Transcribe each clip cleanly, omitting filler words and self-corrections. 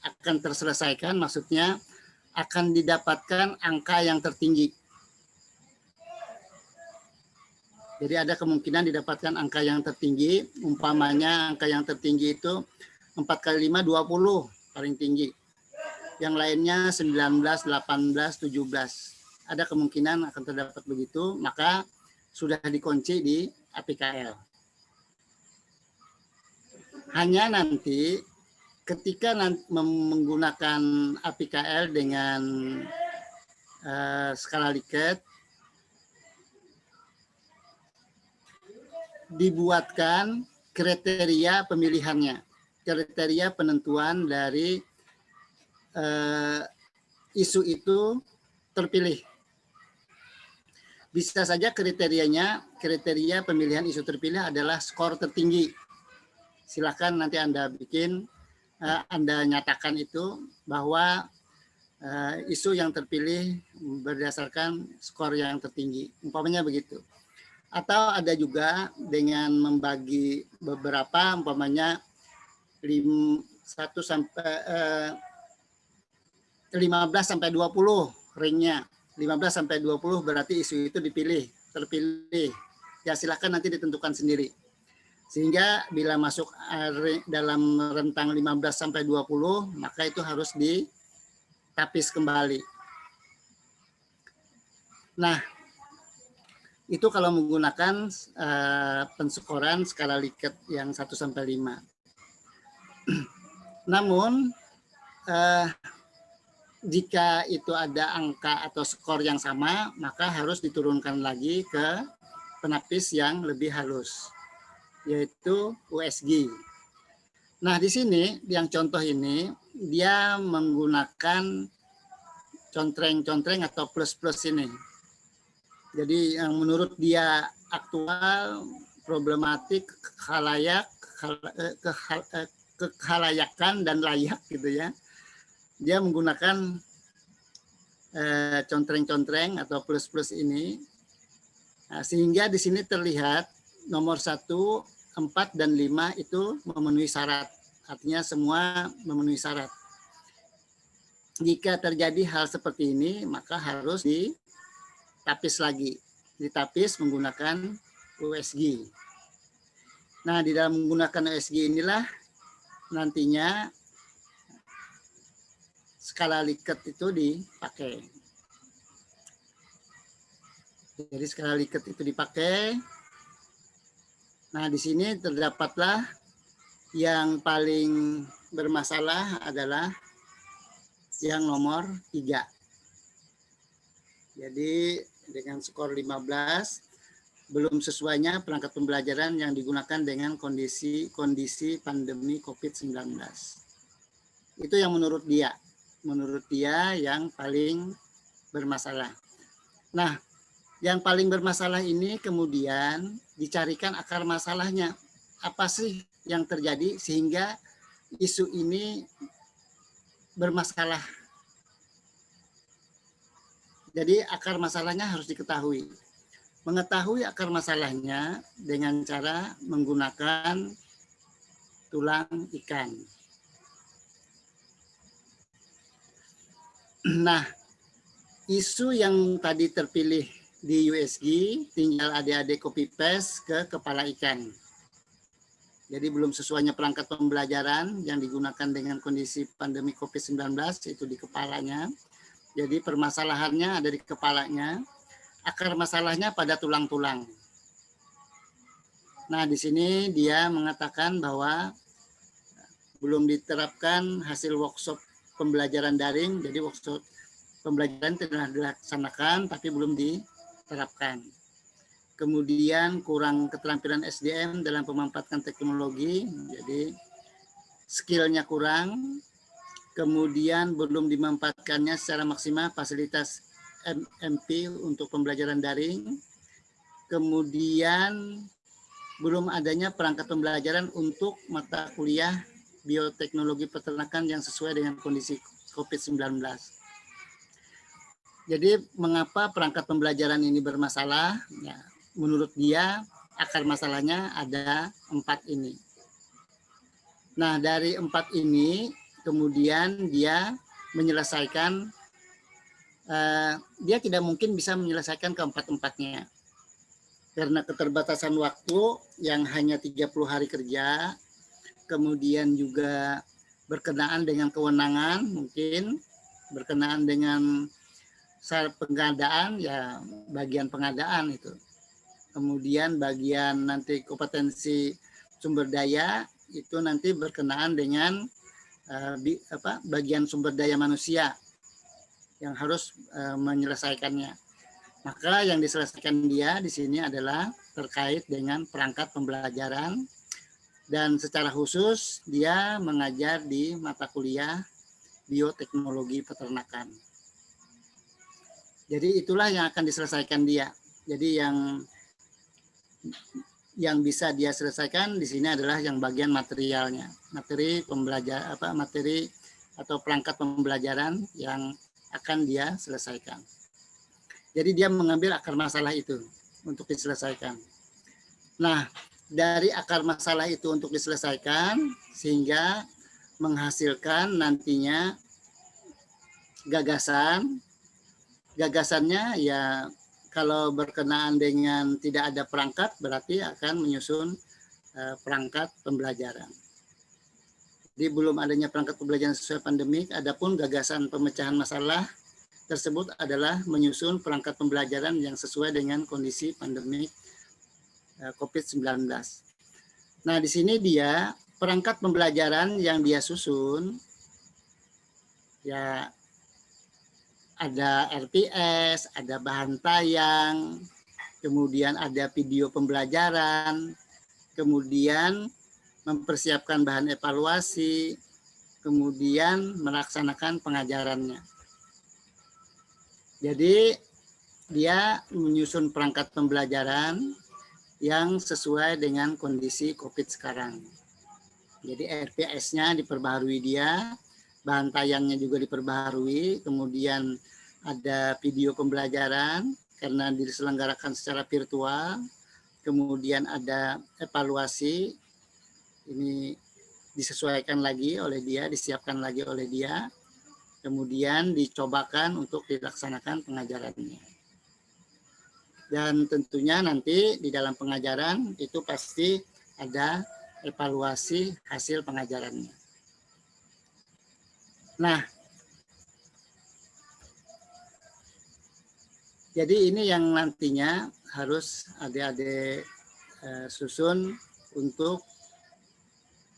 akan terselesaikan, maksudnya akan didapatkan angka yang tertinggi. Jadi ada kemungkinan didapatkan angka yang tertinggi, umpamanya angka yang tertinggi itu 4 kali 5, 20 paling tinggi. Yang lainnya 19, 18, 17. Ada kemungkinan akan terdapat begitu, maka sudah dikunci di APKL. Hanya nanti ketika menggunakan APKL dengan skala Likert, dibuatkan kriteria pemilihannya, kriteria penentuan dari isu itu terpilih. Bisa saja kriteria pemilihan isu terpilih adalah skor tertinggi. Silakan nanti Anda bikin, Anda nyatakan itu bahwa isu yang terpilih berdasarkan skor yang tertinggi. Umpamanya begitu. Atau ada juga dengan membagi beberapa, umpamanya 15 sampai 20 ringnya. 15 sampai 20 berarti isu itu terpilih. Ya silakan nanti ditentukan sendiri. Sehingga bila masuk dalam rentang 15 sampai 20, maka itu harus ditapis kembali. Nah, itu kalau menggunakan penskoran skala Likert yang 1 sampai 5. Namun jika itu ada angka atau skor yang sama, maka harus diturunkan lagi ke penapis yang lebih halus, yaitu USG. Nah, di sini yang contoh ini dia menggunakan contreng-contreng atau plus-plus ini. Jadi yang menurut dia aktual, problematik, kekhalayakan dan layak gitu ya. Dia menggunakan contreng-contreng atau plus-plus ini, sehingga di sini terlihat nomor 1, 4, dan 5 itu memenuhi syarat. Artinya semua memenuhi syarat. Jika terjadi hal seperti ini, maka harus ditapis lagi. Ditapis menggunakan USG. Nah, di dalam menggunakan USG inilah nantinya skala Likert itu dipakai. Jadi skala Likert itu dipakai. Nah, di sini terdapatlah yang paling bermasalah adalah yang nomor 3. Jadi dengan skor 15, belum sesuainya perangkat pembelajaran yang digunakan dengan kondisi pandemi COVID-19. Itu yang menurut dia yang paling bermasalah. Nah, yang paling bermasalah ini kemudian dicarikan akar masalahnya. Apa sih yang terjadi sehingga isu ini bermasalah? Jadi akar masalahnya harus diketahui. Mengetahui akar masalahnya dengan cara menggunakan tulang ikan. Nah, isu yang tadi terpilih di USG tinggal adik-adik copy paste ke kepala ikan. Jadi belum sesuainya perangkat pembelajaran yang digunakan dengan kondisi pandemi COVID-19 itu di kepalanya. Jadi permasalahannya ada di kepalanya, akar masalahnya pada tulang-tulang. Nah, di sini dia mengatakan bahwa belum diterapkan hasil workshop pembelajaran daring, jadi workshop pembelajaran telah dilaksanakan tapi belum diterapkan. Kemudian kurang keterampilan SDM dalam pemanfaatan teknologi, jadi skillnya kurang. Kemudian belum dimanfaatkannya secara maksimal fasilitas MP untuk pembelajaran daring. Kemudian belum adanya perangkat pembelajaran untuk mata kuliah bioteknologi peternakan yang sesuai dengan kondisi COVID-19. Jadi mengapa perangkat pembelajaran ini bermasalah? Ya, menurut dia akar masalahnya ada 4 ini. Nah, dari 4 ini kemudian dia menyelesaikan, dia tidak mungkin bisa menyelesaikan keempat-empatnya karena keterbatasan waktu yang hanya 30 hari kerja, kemudian juga berkenaan dengan kewenangan, mungkin berkenaan dengan pengadaan, ya bagian pengadaan itu. Kemudian bagian nanti kompetensi sumber daya itu nanti berkenaan dengan bagian sumber daya manusia yang harus menyelesaikannya. Maka yang diselesaikan dia di sini adalah terkait dengan perangkat pembelajaran, dan secara khusus dia mengajar di mata kuliah bioteknologi peternakan. Jadi itulah yang akan diselesaikan dia. Jadi yang bisa dia selesaikan di sini adalah yang bagian materialnya, materi atau perangkat pembelajaran yang akan dia selesaikan. Jadi dia mengambil akar masalah itu untuk diselesaikan. Nah, dari akar masalah itu untuk diselesaikan sehingga menghasilkan nantinya gagasan. Gagasannya ya kalau berkenaan dengan tidak ada perangkat berarti akan menyusun perangkat pembelajaran. Jadi belum adanya perangkat pembelajaran sesuai pandemik, adapun gagasan pemecahan masalah tersebut adalah menyusun perangkat pembelajaran yang sesuai dengan kondisi pandemik COVID-19. Nah, di sini dia perangkat pembelajaran yang dia susun ya ada RPS, ada bahan tayang, kemudian ada video pembelajaran, kemudian mempersiapkan bahan evaluasi, kemudian melaksanakan pengajarannya. Jadi dia menyusun perangkat pembelajaran yang sesuai dengan kondisi COVID sekarang. Jadi RPS-nya diperbaharui dia, bahan tayangnya juga diperbaharui, kemudian ada video pembelajaran karena diselenggarakan secara virtual, kemudian ada evaluasi, ini disesuaikan lagi oleh dia, disiapkan lagi oleh dia, kemudian dicobakan untuk dilaksanakan pengajarannya. Dan tentunya nanti di dalam pengajaran itu pasti ada evaluasi hasil pengajarannya. Nah, jadi ini yang nantinya harus adik-adik susun untuk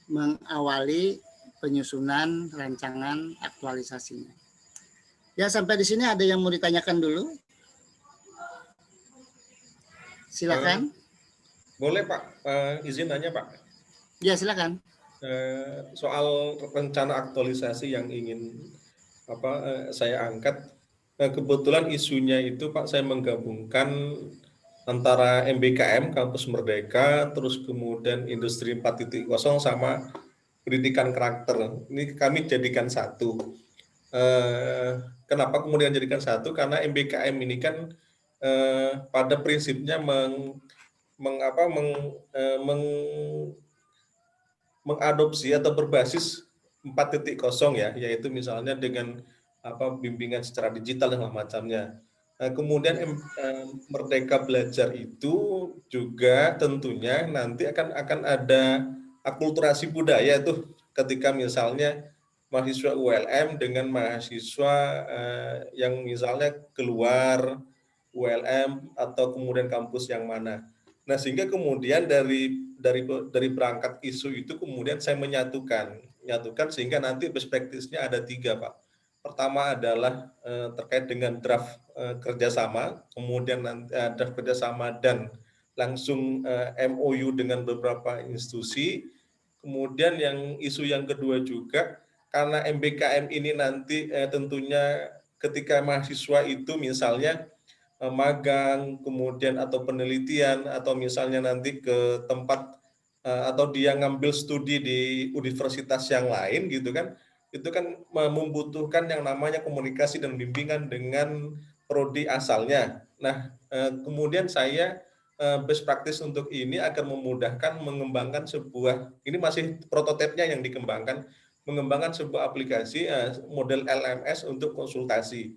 mengawali penyusunan rancangan aktualisasinya. Ya, sampai di sini ada yang mau ditanyakan dulu? Silakan. Boleh Pak, izin nanya Pak. Ya, silakan. Soal rencana aktualisasi yang ingin saya angkat, kebetulan isunya itu Pak, saya menggabungkan antara MBKM Kampus Merdeka, terus kemudian Industri 4.0 sama pendidikan karakter. Ini kami jadikan satu. Kenapa kemudian jadikan satu? Karena MBKM ini kan pada prinsipnya mengadopsi atau berbasis 4.0 ya, yaitu misalnya dengan bimbingan secara digital dan macamnya. Kemudian Merdeka Belajar itu juga tentunya nanti akan ada akulturasi budaya tuh ketika misalnya mahasiswa ULM dengan mahasiswa yang misalnya keluar ULM atau kemudian kampus yang mana. Nah, sehingga kemudian dari perangkat isu itu kemudian saya menyatukan sehingga nanti best practice-nya ada 3 Pak. Pertama adalah terkait dengan draft kerjasama, kemudian draft kerjasama dan langsung MOU dengan beberapa institusi. Kemudian isu yang kedua juga karena MBKM ini nanti tentunya ketika mahasiswa itu misalnya magang, kemudian atau penelitian, atau misalnya nanti ke tempat atau dia ngambil studi di universitas yang lain gitu kan, itu kan membutuhkan yang namanya komunikasi dan bimbingan dengan prodi asalnya. Nah, kemudian saya best practice untuk ini akan memudahkan mengembangkan sebuah, ini masih prototipenya yang dikembangkan, mengembangkan sebuah aplikasi model LMS untuk konsultasi.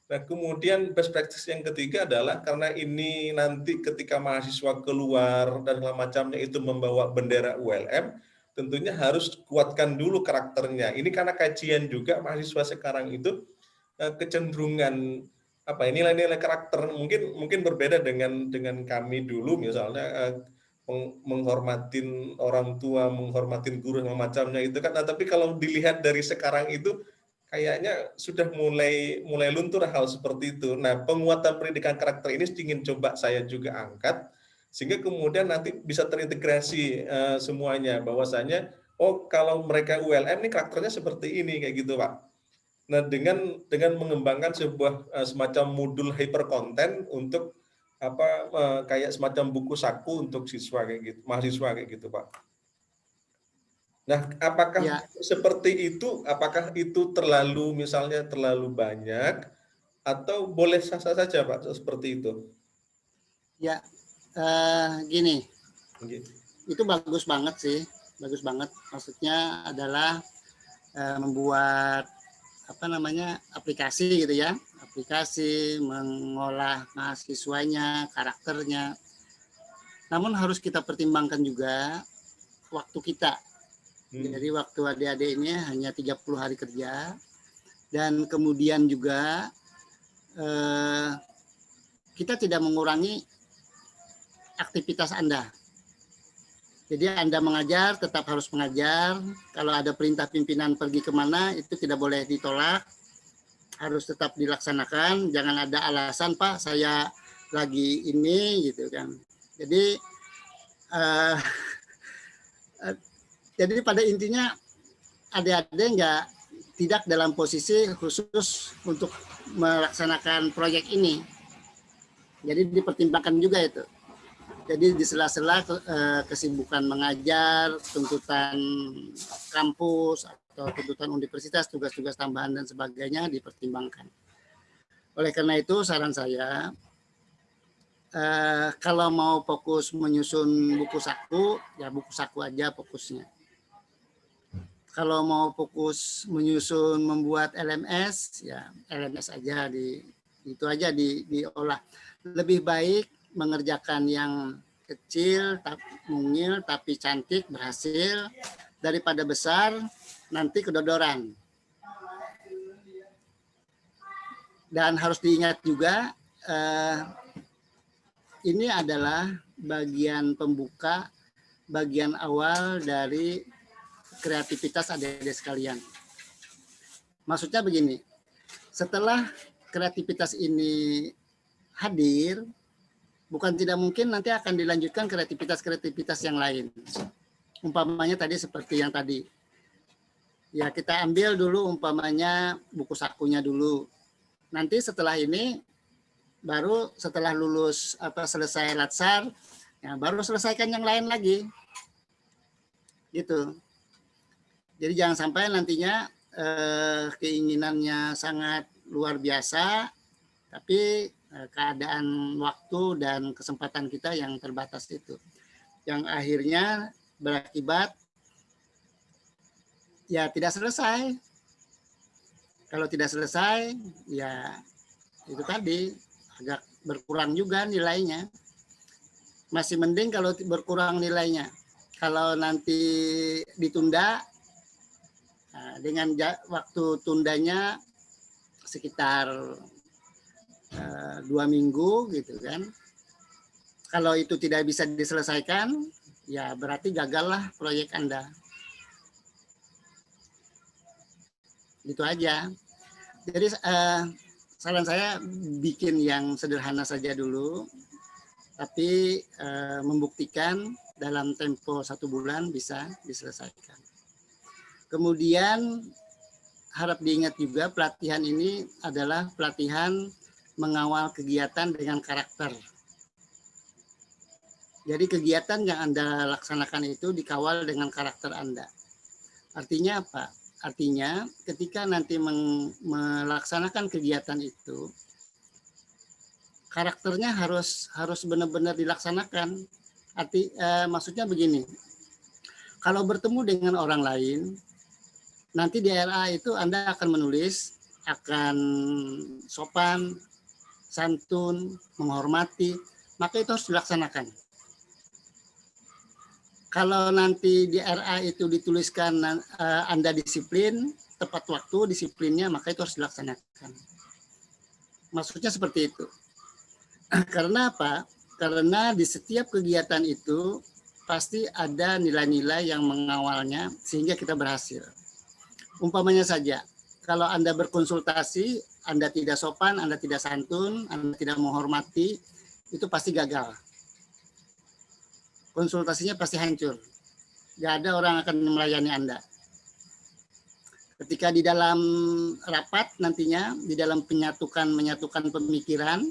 Nah, kemudian best practice yang ketiga adalah karena ini nanti ketika mahasiswa keluar dan segala macamnya itu membawa bendera ULM, tentunya harus kuatkan dulu karakternya. Ini karena kajian juga mahasiswa sekarang itu kecenderungan apa nilai-nilai karakter mungkin berbeda dengan kami dulu, misalnya menghormatin orang tua, menghormatin guru segala macamnya itu kan. Nah, tapi kalau dilihat dari sekarang itu kayaknya sudah mulai luntur hal seperti itu. Nah, penguatan pendidikan karakter ini ingin coba saya juga angkat sehingga kemudian nanti bisa terintegrasi semuanya, bahwasanya oh kalau mereka ULM ini karakternya seperti ini kayak gitu, Pak. Nah, dengan mengembangkan sebuah semacam modul hyper content untuk kayak semacam buku saku untuk siswa kayak gitu, mahasiswa kayak gitu, Pak. Nah, apakah Ya, seperti itu? Apakah itu misalnya terlalu banyak atau boleh sah-sah saja, Pak, seperti itu? ya, gini, Oke. itu bagus banget sih, bagus banget. Maksudnya adalah membuat aplikasi gitu ya, aplikasi mengolah mahasiswanya, karakternya. Namun harus kita pertimbangkan juga waktu kita. Jadi waktu adik-adik ini hanya 30 hari kerja, dan kemudian juga kita tidak mengurangi aktivitas Anda. Jadi Anda mengajar, tetap harus mengajar. Kalau ada perintah pimpinan pergi kemana, itu tidak boleh ditolak. Harus tetap dilaksanakan. Jangan ada alasan, Pak, saya lagi ini, gitu kan. Jadi, jadi pada intinya adik-adik tidak dalam posisi khusus untuk melaksanakan proyek ini. Jadi dipertimbangkan juga itu. Jadi di sela-sela kesibukan mengajar, tuntutan kampus atau tuntutan universitas, tugas-tugas tambahan dan sebagainya dipertimbangkan. Oleh karena itu saran saya, kalau mau fokus menyusun buku saku, ya buku saku aja fokusnya. Kalau mau fokus menyusun membuat LMS, ya LMS aja, itu aja diolah. Lebih baik mengerjakan yang kecil, mungil, tapi cantik, berhasil, daripada besar, nanti kedodoran. Dan harus diingat juga, ini adalah bagian pembuka, bagian awal dari kreativitas adik-adik sekalian. Maksudnya begini, setelah kreativitas ini hadir, bukan tidak mungkin nanti akan dilanjutkan kreativitas yang lain. Umpamanya tadi seperti yang tadi. Ya kita ambil dulu umpamanya buku sakunya dulu. Nanti setelah ini, baru setelah lulus selesai latsar, ya baru selesaikan yang lain lagi. Gitu. Jadi jangan sampai nantinya keinginannya sangat luar biasa, tapi keadaan waktu dan kesempatan kita yang terbatas itu, yang akhirnya berakibat ya tidak selesai. Kalau tidak selesai, ya itu tadi agak berkurang juga nilainya. Masih mending kalau berkurang nilainya. Kalau nanti ditunda, dengan waktu tundanya sekitar 2 minggu gitu kan. Kalau itu tidak bisa diselesaikan, ya berarti gagallah proyek Anda. Gitu aja. Jadi saran saya bikin yang sederhana saja dulu, tapi membuktikan dalam tempo 1 bulan bisa diselesaikan. Kemudian harap diingat juga pelatihan ini adalah pelatihan mengawal kegiatan dengan karakter. Jadi kegiatan yang Anda laksanakan itu dikawal dengan karakter Anda. Artinya apa? Artinya ketika nanti melaksanakan kegiatan itu, karakternya harus benar-benar dilaksanakan. Maksudnya begini, kalau bertemu dengan orang lain, nanti di RA itu Anda akan menulis, akan sopan, santun, menghormati, maka itu harus dilaksanakan. Kalau nanti di RA itu dituliskan Anda disiplin, tepat waktu disiplinnya, maka itu harus dilaksanakan. Maksudnya seperti itu. Karena apa? Karena di setiap kegiatan itu pasti ada nilai-nilai yang mengawalnya sehingga kita berhasil. Umpamanya saja, kalau Anda berkonsultasi, Anda tidak sopan, Anda tidak santun, Anda tidak menghormati, itu pasti gagal. Konsultasinya pasti hancur. Tidak ada orang akan melayani Anda. Ketika di dalam rapat nantinya, di dalam menyatukan pemikiran,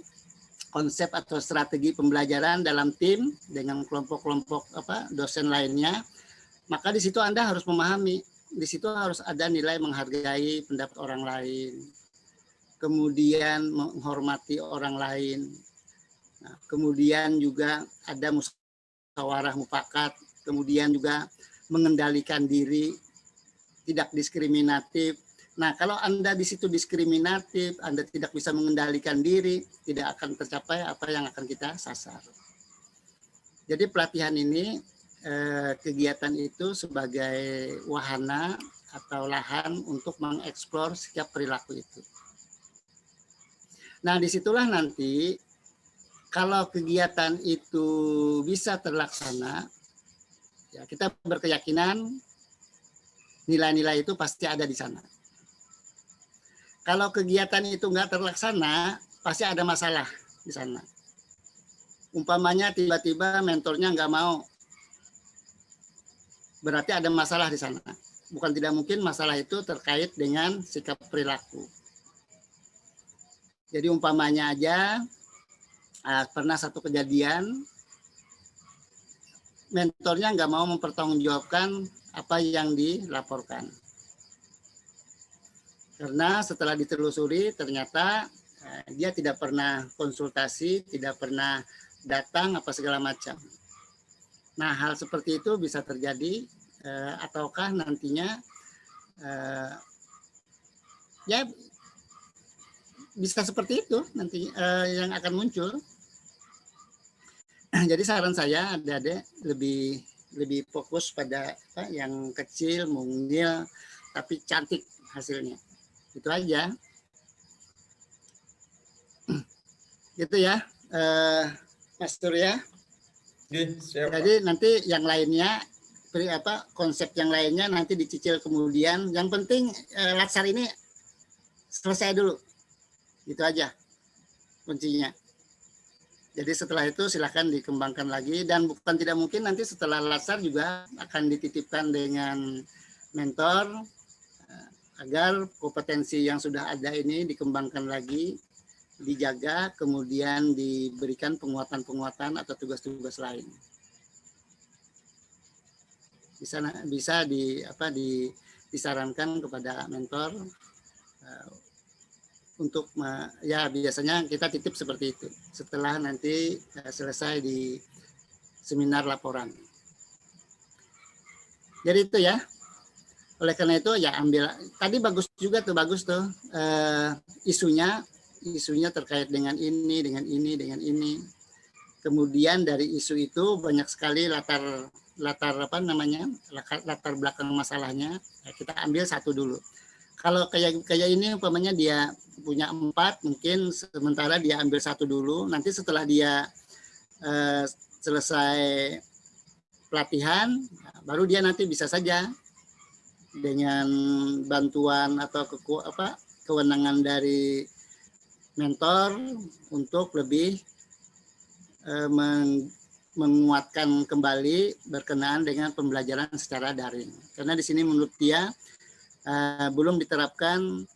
konsep atau strategi pembelajaran dalam tim dengan kelompok-kelompok dosen lainnya, maka di situ Anda harus memahami, di situ harus ada nilai menghargai pendapat orang lain, kemudian menghormati orang lain, nah, kemudian juga ada musyawarah mufakat, kemudian juga mengendalikan diri, tidak diskriminatif. Nah, kalau Anda di situ diskriminatif, Anda tidak bisa mengendalikan diri, tidak akan tercapai apa yang akan kita sasar. Jadi pelatihan ini, kegiatan itu sebagai wahana atau lahan untuk mengeksplor sikap perilaku itu. Nah, disitulah nanti kalau kegiatan itu bisa terlaksana, ya kita berkeyakinan nilai-nilai itu pasti ada di sana. Kalau kegiatan itu nggak terlaksana, pasti ada masalah di sana. Umpamanya tiba-tiba mentornya nggak mau, berarti ada masalah di sana. Bukan tidak mungkin masalah itu terkait dengan sikap perilaku. Jadi umpamanya aja, pernah satu kejadian, mentornya nggak mau mempertanggungjawabkan apa yang dilaporkan. Karena setelah ditelusuri ternyata dia tidak pernah konsultasi, tidak pernah datang apa segala macam. Nah, hal seperti itu bisa terjadi ataukah nantinya ya bisa seperti itu nanti yang akan muncul. Jadi saran saya adik-adik lebih fokus pada yang kecil, mungil, tapi cantik hasilnya. Itu aja. Gitu ya, Mas Surya. Jadi nanti yang lainnya, konsep yang lainnya nanti dicicil kemudian. Yang penting latsar ini selesai dulu. Gitu aja kuncinya. Jadi setelah itu silahkan dikembangkan lagi, dan bukan tidak mungkin nanti setelah latsar juga akan dititipkan dengan mentor agar kompetensi yang sudah ada ini dikembangkan lagi, dijaga, kemudian diberikan penguatan-penguatan atau tugas-tugas lain. Bisa disarankan kepada mentor untuk ya biasanya kita titip seperti itu setelah nanti selesai di seminar laporan. Jadi itu ya. Oleh karena itu ya ambil, tadi bagus juga tuh, isunya terkait dengan ini. Kemudian dari isu itu banyak sekali latar belakang masalahnya. Ya, kita ambil satu dulu. Kalau kayak ini umpamanya dia punya 4, mungkin sementara dia ambil satu dulu. Nanti setelah dia selesai pelatihan, baru dia nanti bisa saja dengan bantuan atau kewenangan dari mentor untuk lebih menguatkan kembali berkenaan dengan pembelajaran secara daring. Karena di sini menurut dia belum diterapkan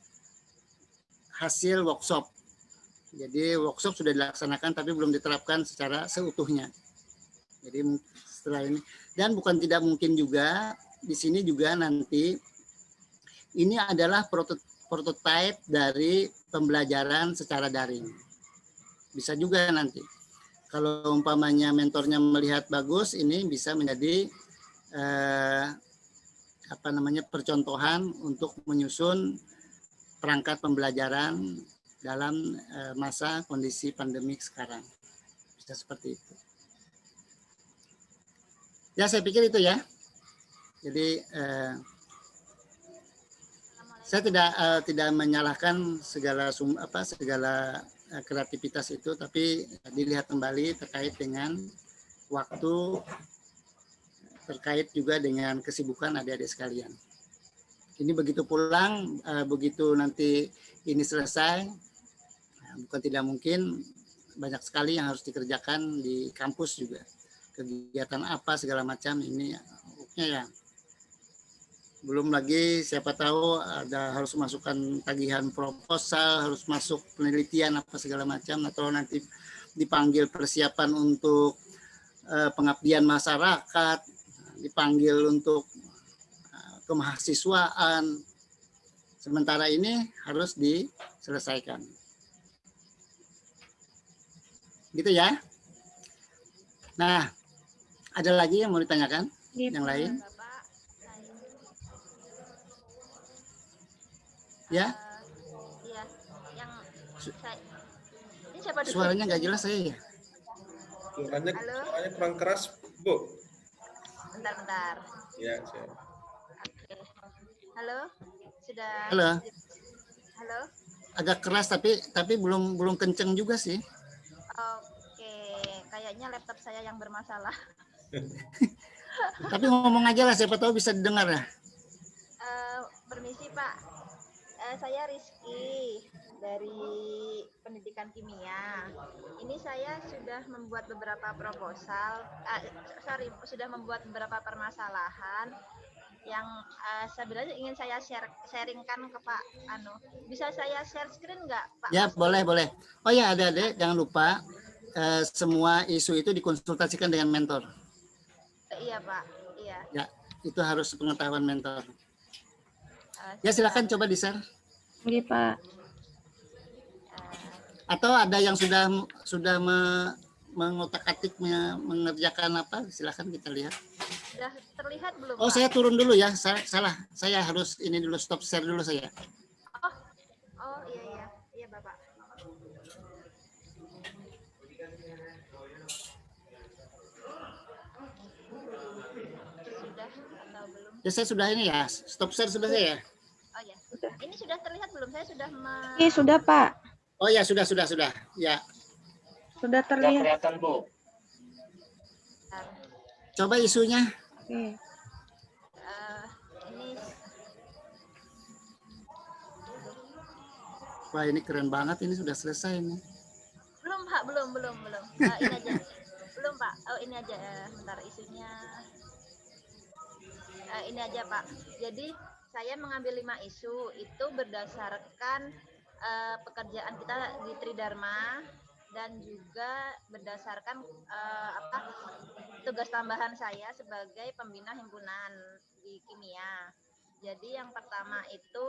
hasil workshop. Jadi workshop sudah dilaksanakan tapi belum diterapkan secara seutuhnya. Jadi setelah ini, dan bukan tidak mungkin juga di sini juga nanti ini adalah prototipe dari pembelajaran secara daring. Bisa juga nanti kalau umpamanya mentornya melihat bagus, ini bisa menjadi percontohan untuk menyusun perangkat pembelajaran dalam masa kondisi pandemik sekarang. Bisa seperti itu. Ya, saya pikir itu ya. Jadi saya tidak menyalahkan segala kreativitas itu, tapi dilihat kembali terkait dengan waktu, terkait juga dengan kesibukan adik-adik sekalian. Ini begitu pulang, begitu nanti ini selesai, bukan tidak mungkin banyak sekali yang harus dikerjakan di kampus juga. Kegiatan apa segala macam ini ya. Belum lagi siapa tahu ada harus masukkan tagihan proposal, harus masuk penelitian apa segala macam, atau nanti dipanggil persiapan untuk pengabdian masyarakat, dipanggil untuk kemahasiswaan. Sementara ini harus diselesaikan. Gitu ya. Nah, ada lagi yang mau ditanyakan? Yang lain? Ya? Iya, yang ini siapa dulu? Suaranya nggak jelas saya ya? Suaranya kurang keras, Bu. Bentar. Ya, siap. Oke. Halo, sudah. Halo. Halo. Agak keras tapi belum kenceng juga sih. Oke, kayaknya laptop saya yang bermasalah. Tapi ngomong aja lah, siapa tahu bisa didengar ya. Permisi Pak. Saya Rizky dari Pendidikan Kimia. Ini saya sudah membuat beberapa proposal, sudah membuat beberapa permasalahan yang sebenarnya ingin saya sharingkan ke Pak Anu. Bisa saya share screen nggak Pak? Ya, boleh. Oh ya, adik-adik jangan lupa semua isu itu dikonsultasikan dengan mentor. Iya Pak, iya. Ya, itu harus pengetahuan mentor. Ya, silakan coba di-share. Oke, Pak. Atau ada yang sudah mengotak-atik mengerjakan apa? Silakan kita lihat. Sudah terlihat belum? Oh, Pak? saya turun dulu ya. Salah. Saya harus ini dulu, stop share dulu saya. Oh iya Bapak. Sudah atau belum? Ya, saya sudah ini ya. Stop share sudah saya. Oh ya. Ini sudah terlihat belum? Saya sudah Iya, sudah, Pak. Oh ya, sudah. Ya. Sudah terlihat. Kelihatan, Bu. Coba isunya. Oke. Ini Wah, ini keren banget, ini sudah selesai ini. belum Pak, belum. Ini aja. Belum Pak. Oh, ini aja. Bentar isunya. Ini aja Pak. Jadi saya mengambil 5 isu itu berdasarkan pekerjaan kita di Tridharma dan juga berdasarkan tugas tambahan saya sebagai pembina himpunan di kimia. Jadi yang pertama itu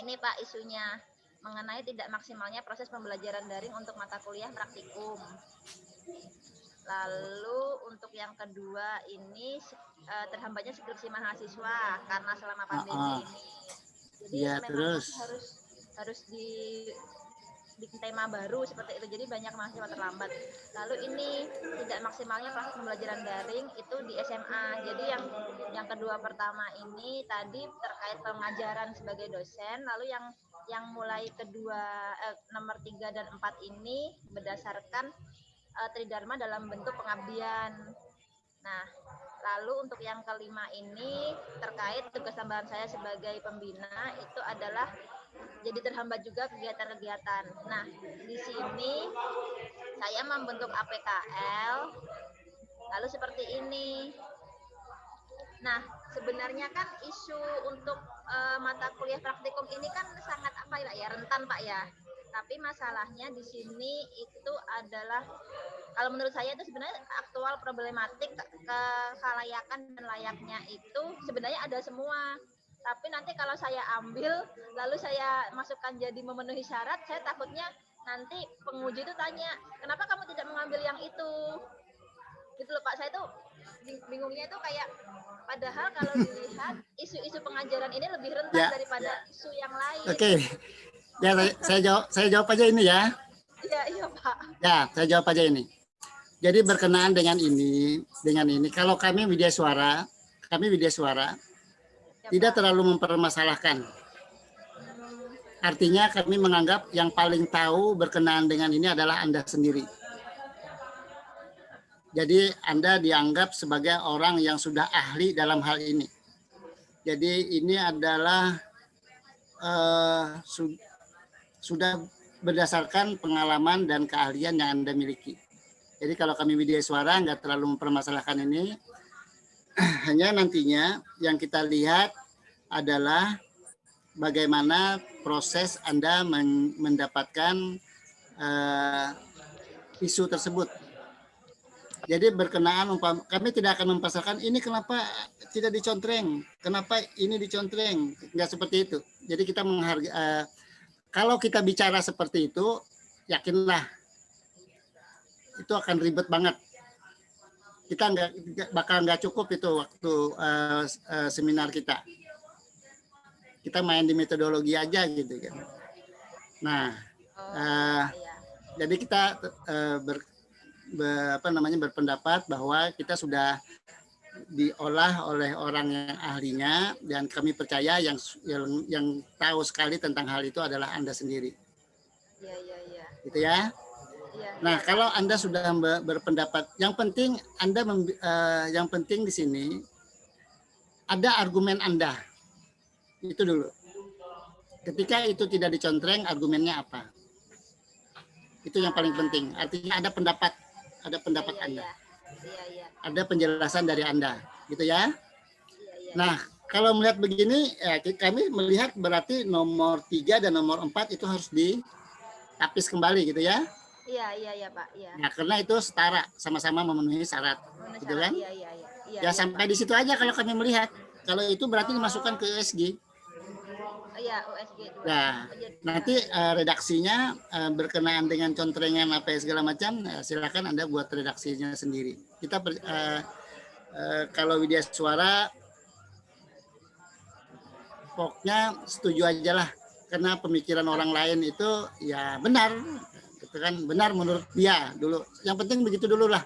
ini Pak isunya mengenai tidak maksimalnya proses pembelajaran daring untuk mata kuliah praktikum. Lalu untuk yang kedua ini terhambatnya skripsi mahasiswa karena selama pandemi ini. Jadi ya, memang terus harus bikin tema baru seperti itu. Jadi banyak mahasiswa terlambat. Lalu ini tidak maksimalnya proses pembelajaran daring itu di SMA. Jadi yang kedua pertama ini tadi terkait pengajaran sebagai dosen. Lalu yang mulai kedua nomor 3 dan 4 ini berdasarkan Tridharma dalam bentuk pengabdian. Nah, lalu untuk yang kelima ini terkait tugas tambahan saya sebagai pembina itu adalah jadi terhambat juga kegiatan-kegiatan. Nah, di sini saya membentuk APKL lalu seperti ini. Nah, sebenarnya kan isu untuk mata kuliah praktikum ini kan sangat rentan Pak ya. Tapi masalahnya di sini itu adalah kalau menurut saya itu sebenarnya aktual problematik kelayakan dan layaknya itu sebenarnya ada semua. Tapi nanti kalau saya ambil lalu saya masukkan jadi memenuhi syarat, saya takutnya nanti penguji itu tanya, kenapa kamu tidak mengambil yang itu? gitu loh Pak. Saya tuh bingungnya itu kayak padahal kalau dilihat isu-isu pengajaran ini lebih rentan Ya. daripada isu yang lain. Oke. Ya, saya jawab aja ini ya. Iya Pak. Ya, saya jawab aja ini. Jadi berkenaan dengan ini, kalau kami Widya Suara Ya, tidak Pak. terlalu mempermasalahkan. Artinya kami menganggap yang paling tahu berkenaan dengan ini adalah Anda sendiri. Jadi Anda dianggap sebagai orang yang sudah ahli dalam hal ini. Jadi ini adalah sudah berdasarkan pengalaman dan keahlian yang Anda miliki. Jadi kalau kami Widya Suara nggak terlalu mempermasalahkan ini, hanya nantinya yang kita lihat adalah bagaimana proses Anda mendapatkan isu tersebut. Jadi berkenaan kami tidak akan mempermasalahkan ini kenapa tidak dicontreng, kenapa ini dicontreng, nggak seperti itu. Jadi kita menghargai. Kalau kita bicara seperti itu, yakinlah itu akan ribet banget. Kita bakal nggak cukup itu waktu seminar kita. Kita main di metodologi aja gitu kan. Nah, jadi kita berpendapat bahwa kita sudah diolah oleh orang yang ahlinya dan kami percaya yang tahu sekali tentang hal itu adalah Anda sendiri. Iya. Gitu ya. Nah, kalau Anda sudah berpendapat, yang penting yang penting di sini ada argumen Anda. Itu dulu. Ketika itu tidak dicontreng, argumennya apa? Itu yang paling penting. Artinya ada pendapat Anda. Iya. Ada penjelasan dari Anda, gitu ya. Nah, kalau melihat begini, kami melihat berarti nomor 3 dan nomor 4 itu harus ditapis kembali, gitu ya. Iya Pak. Iya. Nah, karena itu setara, sama-sama memenuhi syarat, gitu kan? Iya. Ya sampai di situ aja kalau kami melihat. Kalau itu berarti dimasukkan ke USG. Iya, USG. Nah, nanti redaksinya berkenaan dengan contrengan apa segala macam, silakan Anda buat redaksinya sendiri. Kita kalau Widya Suara pokoknya setuju aja lah, karena pemikiran orang lain itu ya benar, gitu kan, benar menurut dia dulu. Yang penting begitu dulu lah,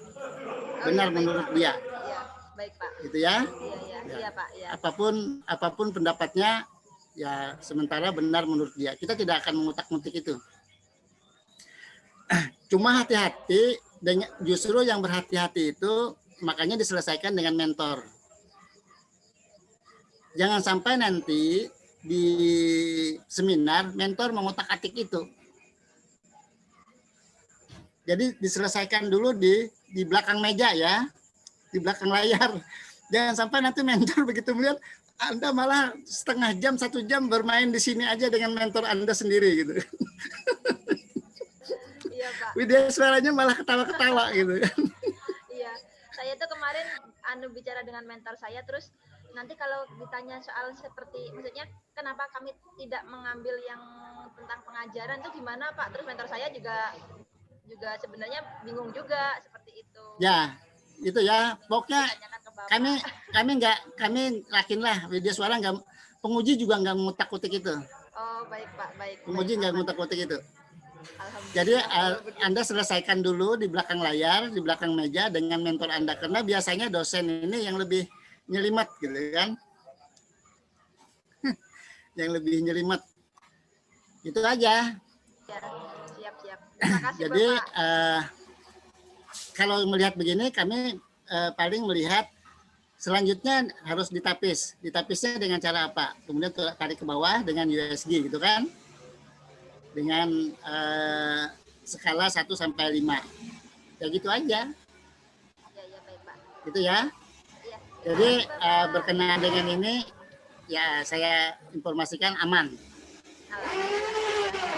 benar menurut dia. Iya, baik Pak. Gitu ya. Iya Pak. Iya. Apapun pendapatnya, ya sementara benar menurut dia. Kita tidak akan mengutak-ngutik itu. Cuma hati-hati, justru yang berhati-hati itu makanya diselesaikan dengan mentor. Jangan sampai nanti di seminar mentor mengutak-atik itu. Jadi diselesaikan dulu di belakang meja ya, di belakang layar. Jangan sampai nanti mentor begitu melihat Anda malah setengah jam, 1 jam bermain di sini aja dengan mentor Anda sendiri gitu. Iya Pak. Widya Suaranya malah ketawa-ketawa gitu. Iya, saya tuh kemarin bicara dengan mentor saya, terus nanti kalau ditanya soal seperti, maksudnya kenapa kami tidak mengambil yang tentang pengajaran itu gimana Pak? Terus mentor saya juga sebenarnya bingung juga seperti itu. Ya, itu ya. Pokoknya kami yakinlah Widya Suara nggak, penguji juga nggak ngutak-ngutik itu. Oh baik Pak, baik. Penguji nggak ngutak-ngutik itu. Alhamdulillah. Jadi Anda selesaikan dulu di belakang layar, di belakang meja dengan mentor Anda, karena biasanya dosen ini yang lebih nyelimat gitu kan. Yang lebih nyelimat. Itu aja. Ya, siap. Terima kasih Jadi Bapak. kalau melihat begini kami paling melihat selanjutnya harus ditapis. Ditapisnya dengan cara apa? Kemudian tarik ke bawah dengan USG gitu kan. Dengan skala 1 sampai 5. Ya gitu aja. Ya, baik Pak. Gitu ya. Iya. Jadi berkenaan dengan ini ya saya informasikan aman.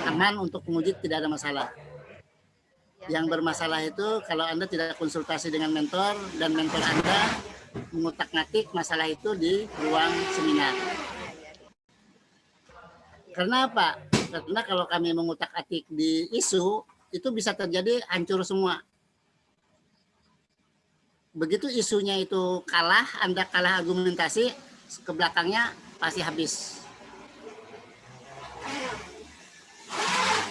Aman untuk penguji, tidak ada masalah. Yang bermasalah itu kalau Anda tidak konsultasi dengan mentor dan mentor Anda mengutak-ngatik masalah itu di ruang seminar. Karena apa? Karena kalau kami mengutak-atik di isu, itu bisa terjadi hancur semua. begitu isunya itu kalah, Anda kalah argumentasi, ke belakangnya pasti habis.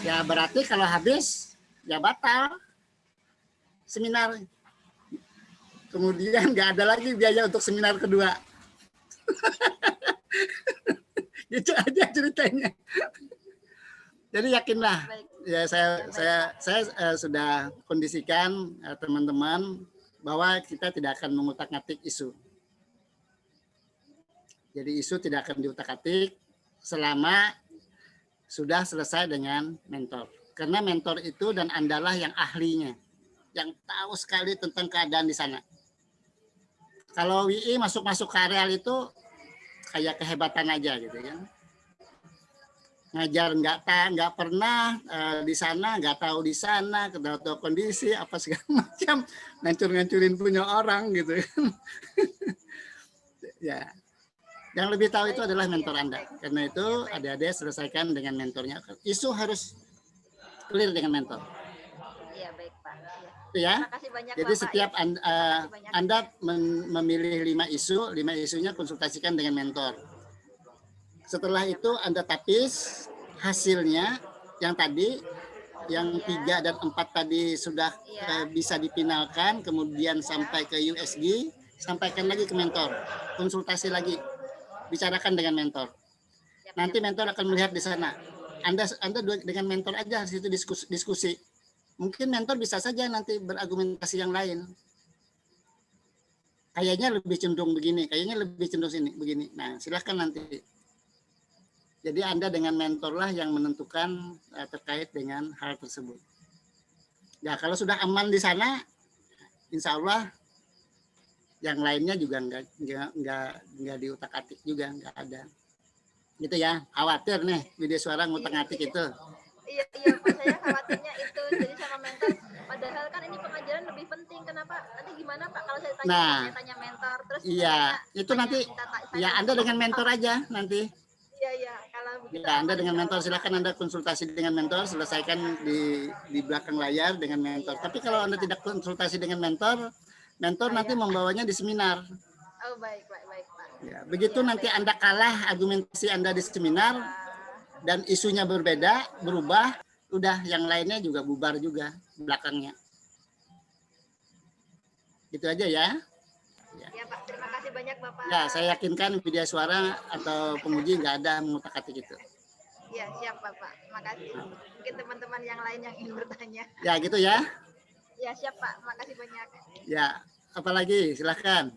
Ya berarti kalau habis, ya batal seminar. Kemudian nggak ada lagi biaya untuk seminar kedua. Gitu aja ceritanya. Jadi yakinlah, Baik. ya saya sudah kondisikan teman-teman bahwa kita tidak akan mengutak-atik isu. Jadi isu tidak akan diutak-atik selama sudah selesai dengan mentor. Karena mentor itu dan Andalah yang ahlinya, yang tahu sekali tentang keadaan di sana. Kalau WI masuk-masuk ke areal itu kayak kehebatan aja gitu kan. Ngajar nggak pernah di sana, nggak tahu di sana, nggak tahu kondisi apa segala macam, ngancur-ngancurin punya orang gitu kan. Ya, yang lebih tahu itu adalah mentor Anda. Karena itu adik-adik selesaikan dengan mentornya. Isu harus clear dengan mentor. Iya, baik Pak. Iya. Ya. Terima kasih banyak Jadi Bapak. setiap Ya. Anda memilih 5 isunya konsultasikan dengan mentor. Setelah itu Anda tapis hasilnya yang tadi, yang 3 dan 4 tadi sudah bisa dipinalkan, kemudian sampai ke USG, sampaikan lagi ke mentor, konsultasi lagi, bicarakan dengan mentor. Nanti mentor akan melihat di sana. Anda dengan mentor aja situ diskusi. Mungkin mentor bisa saja nanti berargumentasi yang lain. Kayaknya lebih cenderung begini, kayaknya lebih cenderung sini begini. Nah, silahkan nanti. Jadi Anda dengan mentor lah yang menentukan terkait dengan hal tersebut. Ya kalau sudah aman di sana, insya Allah yang lainnya juga nggak diutak-atik juga, nggak ada. Gitu ya, khawatir nih video suara ngutak-atik itu. Iya Pak, saya khawatirnya itu. Jadi sama mentor, padahal kan ini pengajaran lebih penting. Kenapa? Nanti gimana Pak kalau saya tanya mentor terus iya, itu nanti ya Anda dengan mentor aja nanti. Iya, kalau begitu. Ya, Anda dengan mentor silakan Anda konsultasi dengan mentor, selesaikan di belakang layar dengan mentor. Tapi kalau Anda tidak konsultasi dengan mentor nanti membawanya di seminar. Oh, baik Pak. Ya, begitu nanti Anda kalah argumentasi Anda di seminar dan isunya berubah, udah yang lainnya juga bubar juga belakangnya. Itu aja ya. Ya Pak, terima kasih banyak Bapak. Ya, saya yakinkan video suara atau penguji nggak ada mengutak-atik itu. Ya, siap Bapak. Makasih. Mungkin teman-teman yang lain yang ingin bertanya. Ya, gitu ya. Ya, siap Pak. Makasih banyak. Ya, apalagi silahkan.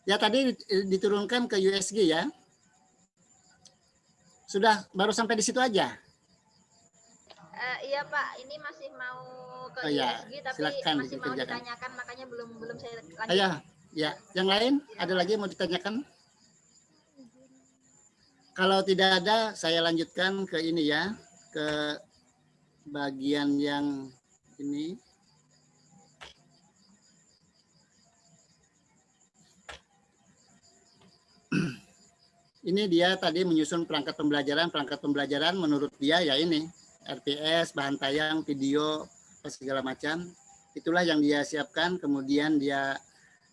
Ya, tadi diturunkan ke USG ya. Sudah baru sampai di situ aja. Iya Pak, ini masih mau ke USG tapi silakan masih mau dikerjakan. ditanyakan, makanya belum saya lanjut. Ayo, ya. Yang lain ada lagi mau ditanyakan? Kalau tidak ada, saya lanjutkan ke ini ya, ke bagian yang ini. Ini dia tadi menyusun perangkat pembelajaran menurut dia ya ini RPS, bahan tayang, video, segala macam. Itulah yang dia siapkan, kemudian dia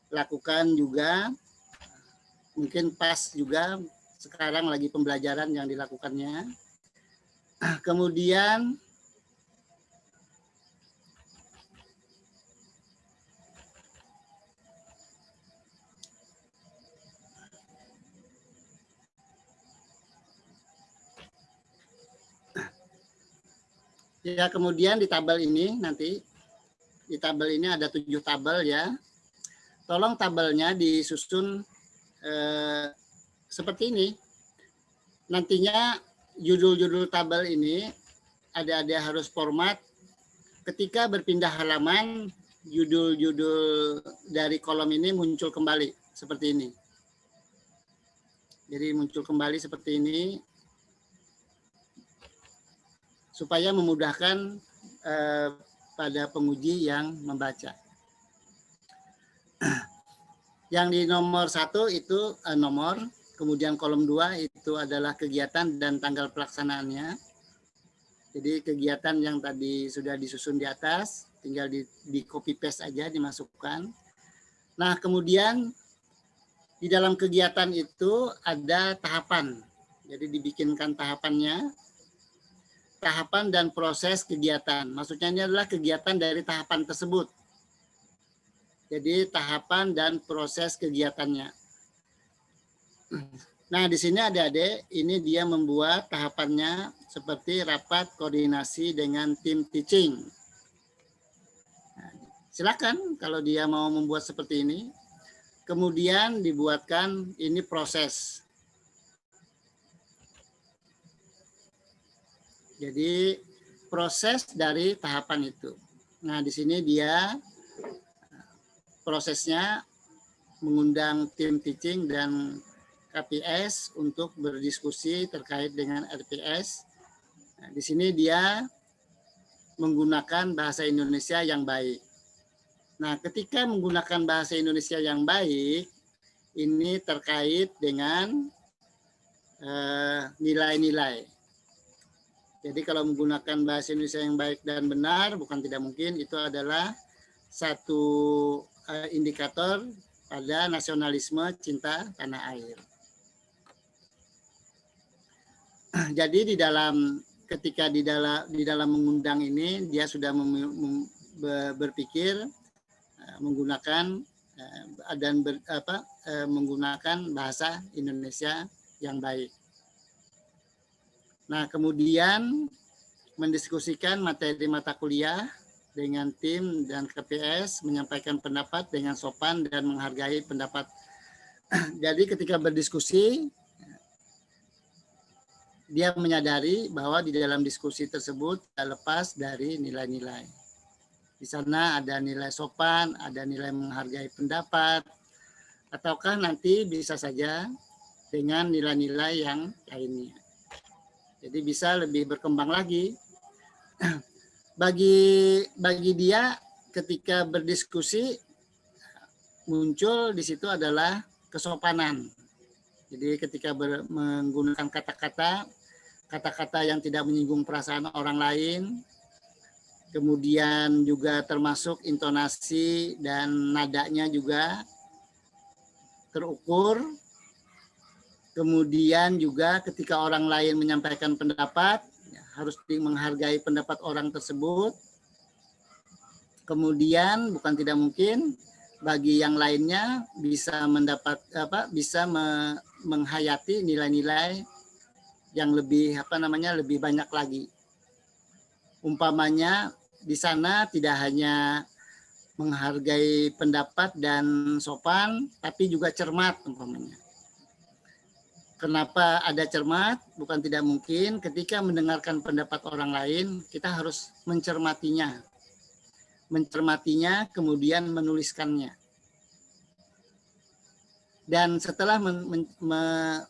lakukan juga, mungkin pas juga sekarang lagi pembelajaran yang dilakukannya. Kemudian ya, kemudian di tabel ini nanti, di tabel ini ada 7 tabel ya. Tolong tabelnya disusun seperti ini. Nantinya judul-judul tabel ini ada harus format. Ketika berpindah halaman, judul-judul dari kolom ini muncul kembali seperti ini. Jadi muncul kembali seperti ini. Supaya memudahkan pada penguji yang membaca. Yang di nomor 1 itu nomor, kemudian kolom 2 itu adalah kegiatan dan tanggal pelaksanaannya. Jadi kegiatan yang tadi sudah disusun di atas, tinggal di copy paste aja dimasukkan. Nah, kemudian di dalam kegiatan itu ada tahapan. Jadi dibikinkan tahapannya, tahapan dan proses kegiatan. Maksudnya ini adalah kegiatan dari tahapan tersebut. Jadi tahapan dan proses kegiatannya. Nah, di sini adik-adik, ini dia membuat tahapannya seperti rapat koordinasi dengan tim teaching. Nah, silakan kalau dia mau membuat seperti ini. Kemudian dibuatkan ini proses. Jadi proses dari tahapan itu. Nah, di sini dia prosesnya mengundang tim teaching dan KPS untuk berdiskusi terkait dengan RPS. Nah, di sini dia menggunakan bahasa Indonesia yang baik. Nah, ketika menggunakan bahasa Indonesia yang baik, ini terkait dengan nilai-nilai. Jadi kalau menggunakan bahasa Indonesia yang baik dan benar, bukan tidak mungkin, itu adalah satu indikator pada nasionalisme cinta tanah air. Jadi ketika di dalam mengundang ini, dia sudah berpikir menggunakan menggunakan bahasa Indonesia yang baik. Nah, kemudian mendiskusikan materi mata kuliah dengan tim dan KPS, menyampaikan pendapat dengan sopan dan menghargai pendapat. Jadi ketika berdiskusi, dia menyadari bahwa di dalam diskusi tersebut tidak lepas dari nilai-nilai. Di sana ada nilai sopan, ada nilai menghargai pendapat, ataukah nanti bisa saja dengan nilai-nilai yang lainnya. Jadi bisa lebih berkembang lagi. Bagi dia ketika berdiskusi muncul di situ adalah kesopanan. Jadi ketika menggunakan kata-kata yang tidak menyinggung perasaan orang lain, kemudian juga termasuk intonasi dan nadanya juga terukur. Kemudian juga ketika orang lain menyampaikan pendapat, harus menghargai pendapat orang tersebut. Kemudian bukan tidak mungkin bagi yang lainnya bisa menghayati nilai-nilai yang lebih lebih banyak lagi. Umpamanya di sana tidak hanya menghargai pendapat dan sopan, tapi juga cermat umpamanya. Kenapa ada cermat? Bukan tidak mungkin ketika mendengarkan pendapat orang lain, kita harus mencermatinya. Mencermatinya, kemudian menuliskannya. Dan setelah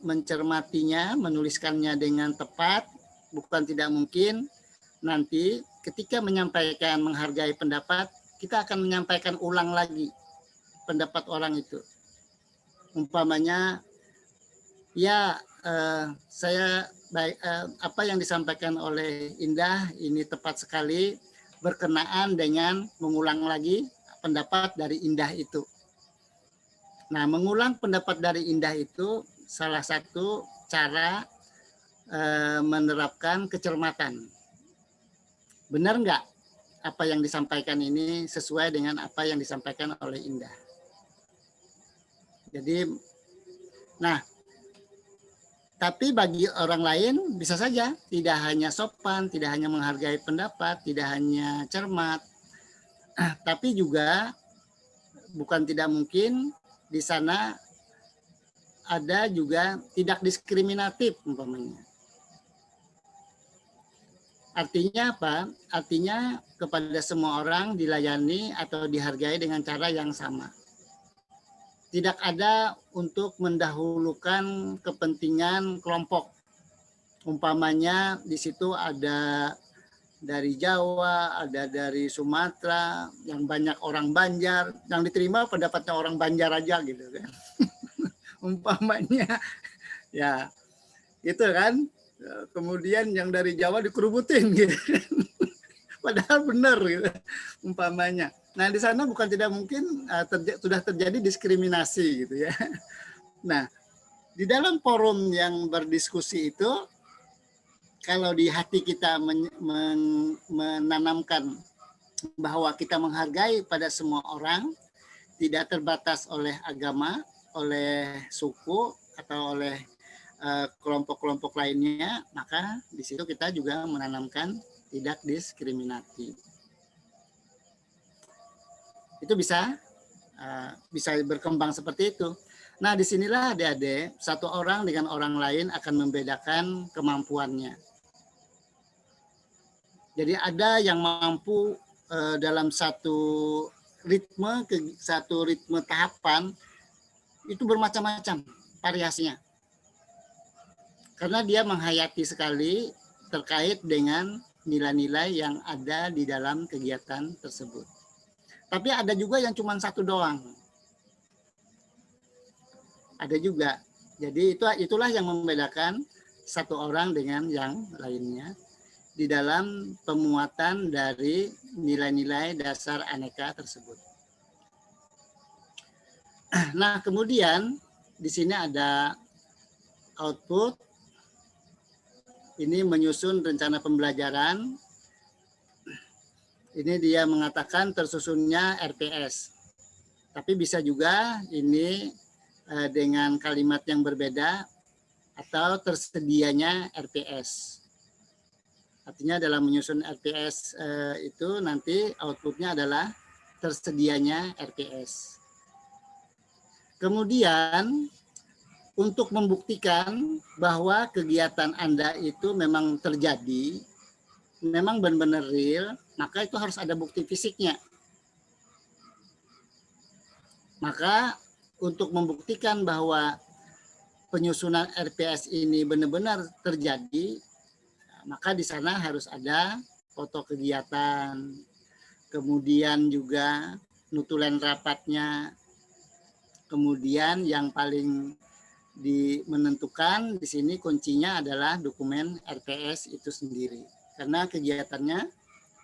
mencermatinya, menuliskannya dengan tepat, bukan tidak mungkin nanti ketika menyampaikan menghargai pendapat, kita akan menyampaikan ulang lagi pendapat orang itu. Umpamanya, ya, saya apa yang disampaikan oleh Indah ini tepat sekali, berkenaan dengan mengulang lagi pendapat dari Indah itu. Nah, mengulang pendapat dari Indah itu salah satu cara menerapkan kecermatan. Benar nggak apa yang disampaikan ini sesuai dengan apa yang disampaikan oleh Indah? Jadi, nah, tapi bagi orang lain bisa saja tidak hanya sopan, tidak hanya menghargai pendapat, tidak hanya cermat, tapi juga bukan tidak mungkin di sana ada juga tidak diskriminatif umpamanya. Artinya apa? Artinya kepada semua orang dilayani atau dihargai dengan cara yang sama. Tidak ada untuk mendahulukan kepentingan kelompok. Umpamanya di situ ada dari Jawa, ada dari Sumatera, yang banyak orang Banjar, yang diterima pendapatnya orang Banjar aja gitu kan. Umpamanya ya itu kan. Kemudian yang dari Jawa dikerubutin gitu. Padahal benar gitu, umpamanya. Nah, di sana bukan tidak mungkin sudah terjadi diskriminasi gitu ya. Nah, di dalam forum yang berdiskusi itu, kalau di hati kita menanamkan bahwa kita menghargai pada semua orang, tidak terbatas oleh agama, oleh suku, atau oleh kelompok-kelompok lainnya, maka di situ kita juga menanamkan tidak diskriminatif. Itu bisa berkembang seperti itu. Nah, disinilah adik-adik, satu orang dengan orang lain akan membedakan kemampuannya. Jadi ada yang mampu dalam satu ritme tahapan itu bermacam-macam variasinya. Karena dia menghayati sekali terkait dengan nilai-nilai yang ada di dalam kegiatan tersebut. Tapi ada juga yang cuma satu doang. Ada juga. Jadi itulah yang membedakan satu orang dengan yang lainnya di dalam pemuatan dari nilai-nilai dasar aneka tersebut. Nah, kemudian di sini ada output. Ini menyusun rencana pembelajaran. Ini dia mengatakan tersusunnya RPS. Tapi bisa juga ini dengan kalimat yang berbeda atau tersedianya RPS. Artinya dalam menyusun RPS itu nanti outputnya adalah tersedianya RPS. Kemudian untuk membuktikan bahwa kegiatan Anda itu memang terjadi, memang benar-benar real, maka itu harus ada bukti fisiknya. Maka untuk membuktikan bahwa penyusunan RPS ini benar-benar terjadi, maka di sana harus ada foto kegiatan, kemudian juga nutulen rapatnya, kemudian yang paling menentukan di sini kuncinya adalah dokumen RPS itu sendiri. Karena kegiatannya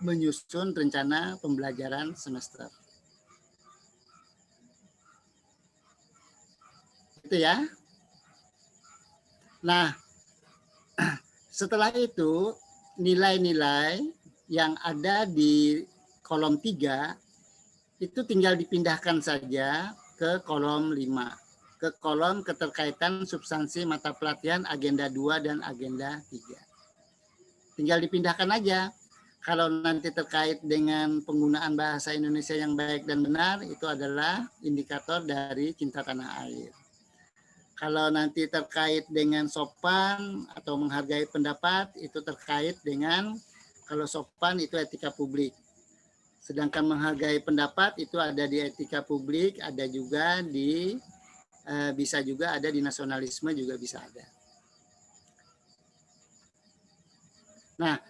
menyusun rencana pembelajaran semester. Itu ya. Nah, setelah itu nilai-nilai yang ada di kolom 3 itu tinggal dipindahkan saja ke kolom 5. Ke kolom keterkaitan substansi mata pelatihan agenda 2 dan agenda 3. Tinggal dipindahkan aja. Kalau nanti terkait dengan penggunaan bahasa Indonesia yang baik dan benar, itu adalah indikator dari cinta tanah air. Kalau nanti terkait dengan sopan atau menghargai pendapat, itu terkait dengan, kalau sopan itu etika publik. Sedangkan menghargai pendapat itu ada di etika publik, ada juga di bisa juga ada di nasionalisme, juga bisa ada. Nah,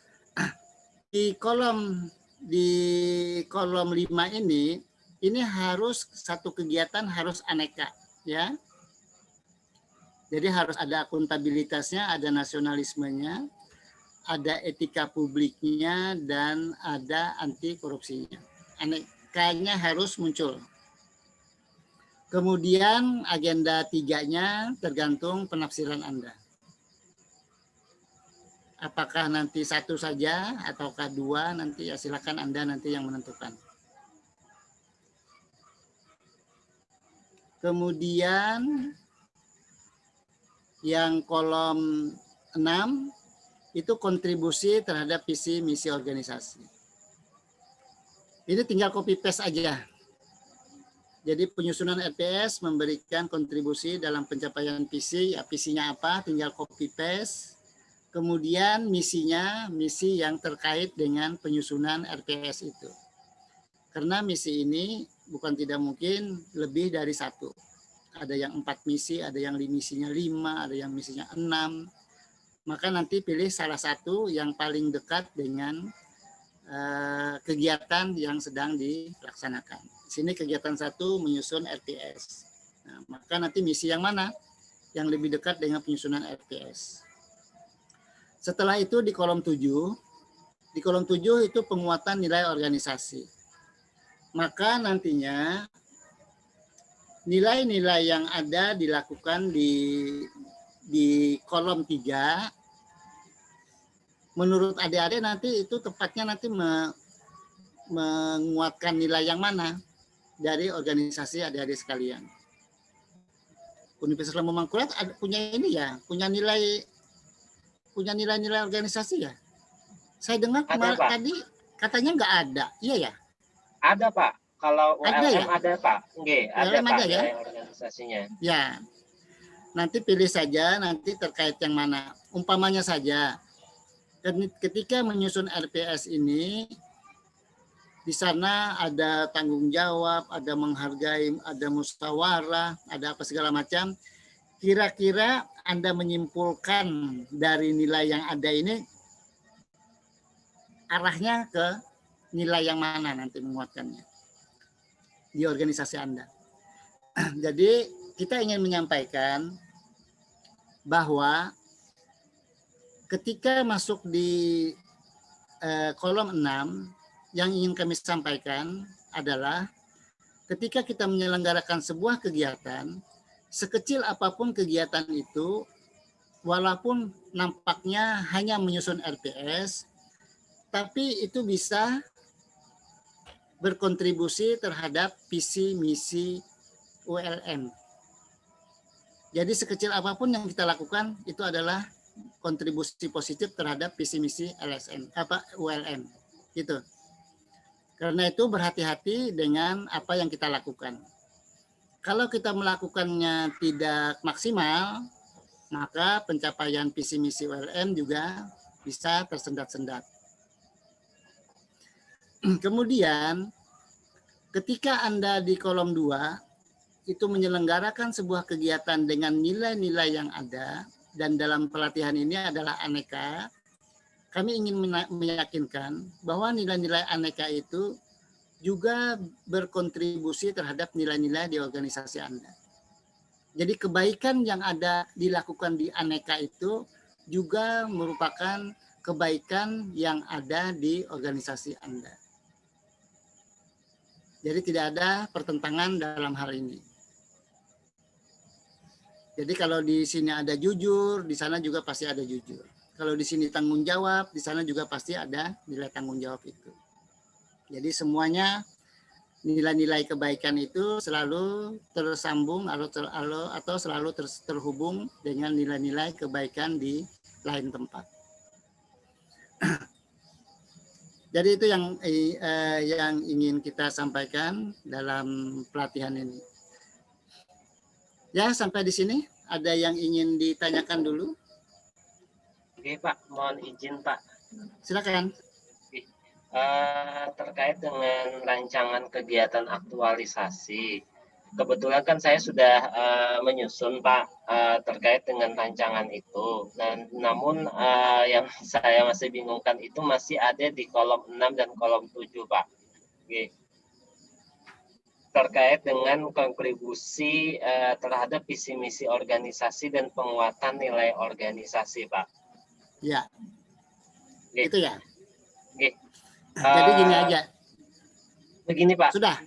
di kolom 5 ini harus satu kegiatan harus aneka, ya. Jadi harus ada akuntabilitasnya, ada nasionalismenya, ada etika publiknya, dan ada anti korupsinya. Anekanya harus muncul. Kemudian agenda 3-nya tergantung penafsiran Anda. Apakah nanti 1 saja ataukah 2, nanti ya silakan Anda nanti yang menentukan. Kemudian yang kolom 6 itu kontribusi terhadap visi misi organisasi. Ini tinggal copy paste aja. Jadi penyusunan RPS memberikan kontribusi dalam pencapaian visi, ya visinya apa, tinggal copy paste. Kemudian misinya, misi yang terkait dengan penyusunan RPS itu. Karena misi ini bukan tidak mungkin lebih dari 1. Ada yang 4 misi, ada yang misinya 5, ada yang misinya 6. Maka nanti pilih salah satu yang paling dekat dengan kegiatan yang sedang dilaksanakan. Di sini kegiatan 1 menyusun RPS. Nah, maka nanti misi yang mana yang lebih dekat dengan penyusunan RPS. Setelah itu di kolom 7 Di kolom 7 itu penguatan nilai organisasi. Maka nantinya nilai-nilai yang ada dilakukan di kolom 3, menurut adik-adik nanti itu tepatnya nanti menguatkan nilai yang mana dari organisasi adik-adik sekalian. Universitas Lambung Mangkurat punya ini ya, punya nilai-nilai organisasi ya. Saya dengar tadi katanya nggak ada, iya ya? Ada Pak, kalau ULM ada, ya? Ada Pak, nggih, ada ULM Pak ada, ya? organisasinya. Ya, nanti pilih saja nanti terkait yang mana. Umpamanya saja, ketika menyusun RPS ini, di sana ada tanggung jawab, ada menghargai, ada musyawarah, ada apa segala macam. Kira-kira Anda menyimpulkan dari nilai yang ada ini, arahnya ke nilai yang mana nanti menguatkannya di organisasi Anda. Jadi kita ingin menyampaikan bahwa ketika masuk di kolom 6, yang ingin kami sampaikan adalah ketika kita menyelenggarakan sebuah kegiatan, sekecil apapun kegiatan itu, walaupun nampaknya hanya menyusun RPS, tapi itu bisa berkontribusi terhadap visi misi ULM. Jadi sekecil apapun yang kita lakukan itu adalah kontribusi positif terhadap visi misi ULM. Gitu. Karena itu berhati-hati dengan apa yang kita lakukan. Kalau kita melakukannya tidak maksimal, maka pencapaian visi misi ULM juga bisa tersendat-sendat. Kemudian, ketika Anda di kolom 2, itu menyelenggarakan sebuah kegiatan dengan nilai-nilai yang ada, dan dalam pelatihan ini adalah aneka, kami ingin meyakinkan bahwa nilai-nilai aneka itu juga berkontribusi terhadap nilai-nilai di organisasi Anda. Jadi kebaikan yang ada dilakukan di aneka itu juga merupakan kebaikan yang ada di organisasi Anda. Jadi tidak ada pertentangan dalam hal ini. Jadi kalau di sini ada jujur, di sana juga pasti ada jujur. Kalau di sini tanggung jawab, di sana juga pasti ada nilai tanggung jawab itu. Jadi semuanya nilai-nilai kebaikan itu selalu tersambung atau selalu terhubung dengan nilai-nilai kebaikan di lain tempat. Jadi itu yang ingin kita sampaikan dalam pelatihan ini. Ya, sampai di sini ada yang ingin ditanyakan dulu? Oke Pak, mohon izin Pak. Silakan. Terkait dengan rancangan kegiatan aktualisasi, kebetulan kan saya sudah menyusun Pak terkait dengan rancangan itu. Dan namun yang saya masih bingungkan itu masih ada di kolom 6 dan kolom 7 Pak. Oke. Terkait dengan kontribusi terhadap visi misi organisasi dan penguatan nilai organisasi Pak. Ya, itu ya. Oke. Jadi gini aja. Begini Pak. Sudah.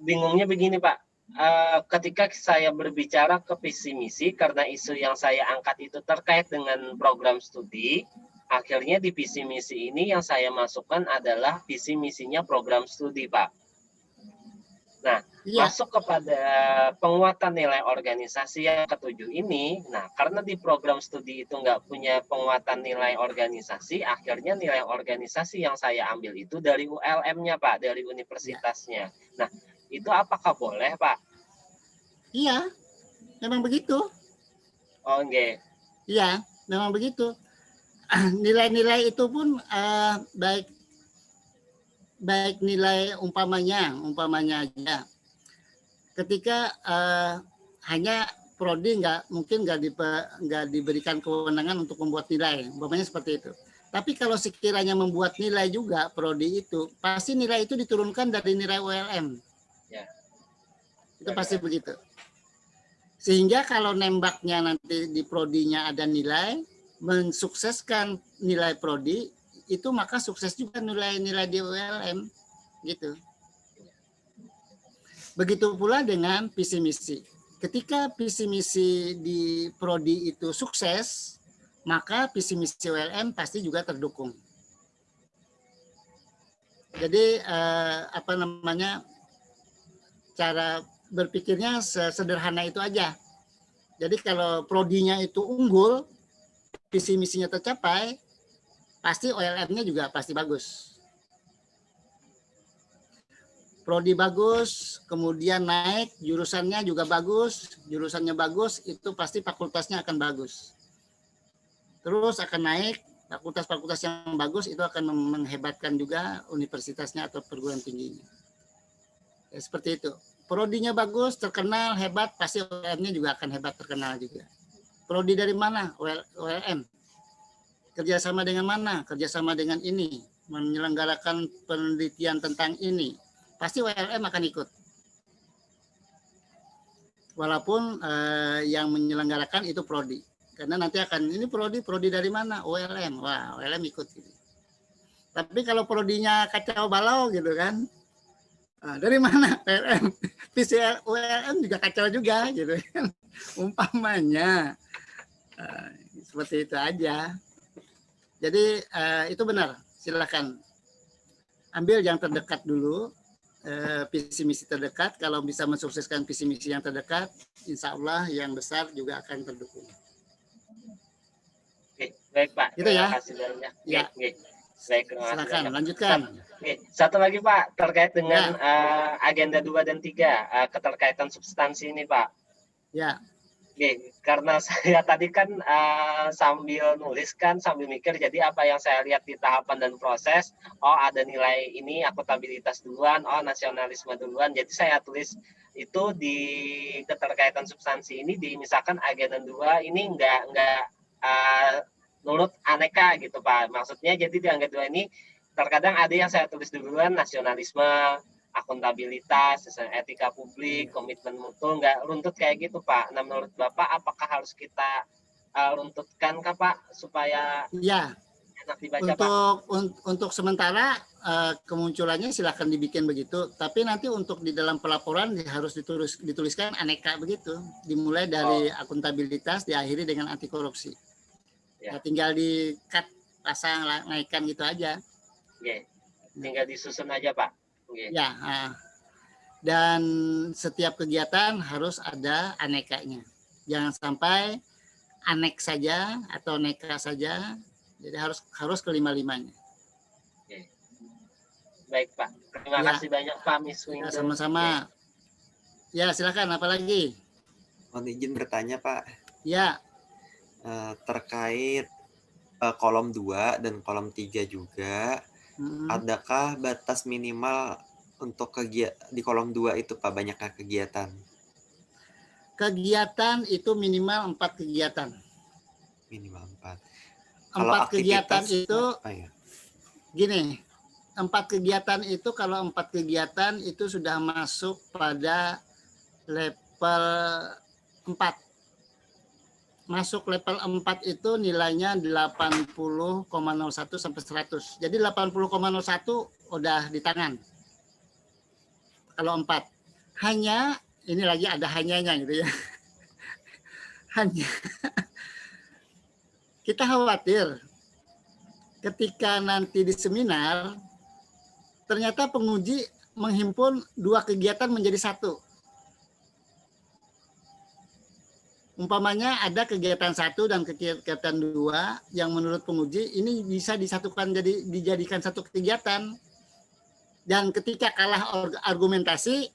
Bingungnya begini Pak. Ketika saya berbicara ke visi misi, karena isu yang saya angkat itu terkait dengan program studi, akhirnya di visi misi ini yang saya masukkan adalah visi misinya program studi Pak. Nah, masuk kepada penguatan nilai organisasi yang ketujuh ini, nah karena di program studi itu nggak punya penguatan nilai organisasi, akhirnya nilai organisasi yang saya ambil itu dari ULM-nya Pak, dari universitasnya. Nah, itu apakah boleh Pak? Iya, memang begitu. Oh, enggak. Iya, memang begitu. Nilai-nilai itu pun baik nilai umpamanya aja. Ketika hanya prodi mungkin nggak diberikan kewenangan untuk membuat nilai, umpamanya seperti itu. Tapi kalau sekiranya membuat nilai juga prodi itu, pasti nilai itu diturunkan dari nilai ULM. Ya. Itu pasti begitu. Sehingga kalau nembaknya nanti di prodinya ada nilai, mensukseskan nilai prodi, itu maka sukses juga nilai-nilai di ULM gitu. Begitu pula dengan visi misi. Ketika visi misi di prodi itu sukses, maka visi misi ULM pasti juga terdukung. Jadi cara berpikirnya sederhana itu aja. Jadi kalau prodinya itu unggul, visi misinya tercapai, pasti OLM-nya juga pasti bagus. Prodi bagus, kemudian naik, jurusannya juga bagus, jurusannya bagus, itu pasti fakultasnya akan bagus. Terus akan naik, fakultas-fakultas yang bagus itu akan menghebatkan juga universitasnya atau perguruan tingginya. Ya, seperti itu. Prodinya bagus, terkenal, hebat, pasti OLM-nya juga akan hebat, terkenal juga. Prodi dari mana? OLM. Kerjasama dengan mana? Kerjasama dengan ini. Menyelenggarakan penelitian tentang ini. Pasti ULM akan ikut. Walaupun yang menyelenggarakan itu prodi. Karena nanti akan, ini prodi dari mana? ULM. Wah, ULM ikut. Gitu. Tapi kalau prodinya kacau balau gitu kan. Dari mana? ULM. Visi ULM juga kacau juga gitu kan. Umpamanya. Seperti itu aja. Jadi itu benar. Silakan. Ambil yang terdekat dulu. Visi misi terdekat, kalau bisa mensukseskan visi misi yang terdekat, insya Allah yang besar juga akan terdukung. Oke, baik Pak. Gitu ya. Terima kasih banyak. Ya. Baik, terima kasih Silakan, banyak. lanjutkan. Satu lagi Pak, terkait dengan agenda 2 dan 3, keterkaitan substansi ini Pak. Ya. Oke, karena saya tadi kan sambil nulis kan, sambil mikir, jadi apa yang saya lihat di tahapan dan proses, oh ada nilai ini, akuntabilitas duluan, oh nasionalisme duluan, jadi saya tulis itu di keterkaitan substansi ini, di misalkan agenda 2 ini enggak nurut aneka gitu Pak, maksudnya jadi di agenda 2 ini, terkadang ada yang saya tulis duluan, nasionalisme, akuntabilitas, etika publik, komitmen mutu, nggak runtut kayak gitu Pak. Nah menurut Bapak apakah harus kita runtutkan kah Pak supaya enak dibaca Pak? Untuk sementara kemunculannya silahkan dibikin begitu, tapi nanti untuk di dalam pelaporan harus dituliskan aneka begitu, dimulai dari akuntabilitas, diakhiri dengan anti korupsi. Ya, tinggal di cut, pasang, naikkan gitu aja. Tinggal disusun aja Pak. Ya, dan setiap kegiatan harus ada anekanya. Jangan sampai anek saja atau neka saja. Jadi harus kelima-limanya. Baik Pak. Terima kasih banyak Pak Miss Windu. Sama-sama. Ya, silakan. Apa lagi? Mohon izin bertanya Pak. Ya. Terkait kolom 2 dan kolom 3 juga. Adakah batas minimal untuk di kolom 2 itu Pak, banyaknya kegiatan? Kegiatan itu minimal 4 kegiatan. Minimal 4. 4 kegiatan itu gini, 4 kegiatan itu kalau 4 kegiatan itu sudah masuk pada level 4. Masuk level 4 itu nilainya 80,01 sampai 100. Jadi 80,01 udah di tangan. Kalau 4. Hanya, ini lagi ada hanyanya gitu ya. Hanya. Kita khawatir ketika nanti di seminar, ternyata penguji menghimpun 2 kegiatan menjadi 1. Umpamanya ada kegiatan 1 dan kegiatan 2 yang menurut penguji ini bisa disatukan dijadikan 1 kegiatan. Dan ketika kalah argumentasi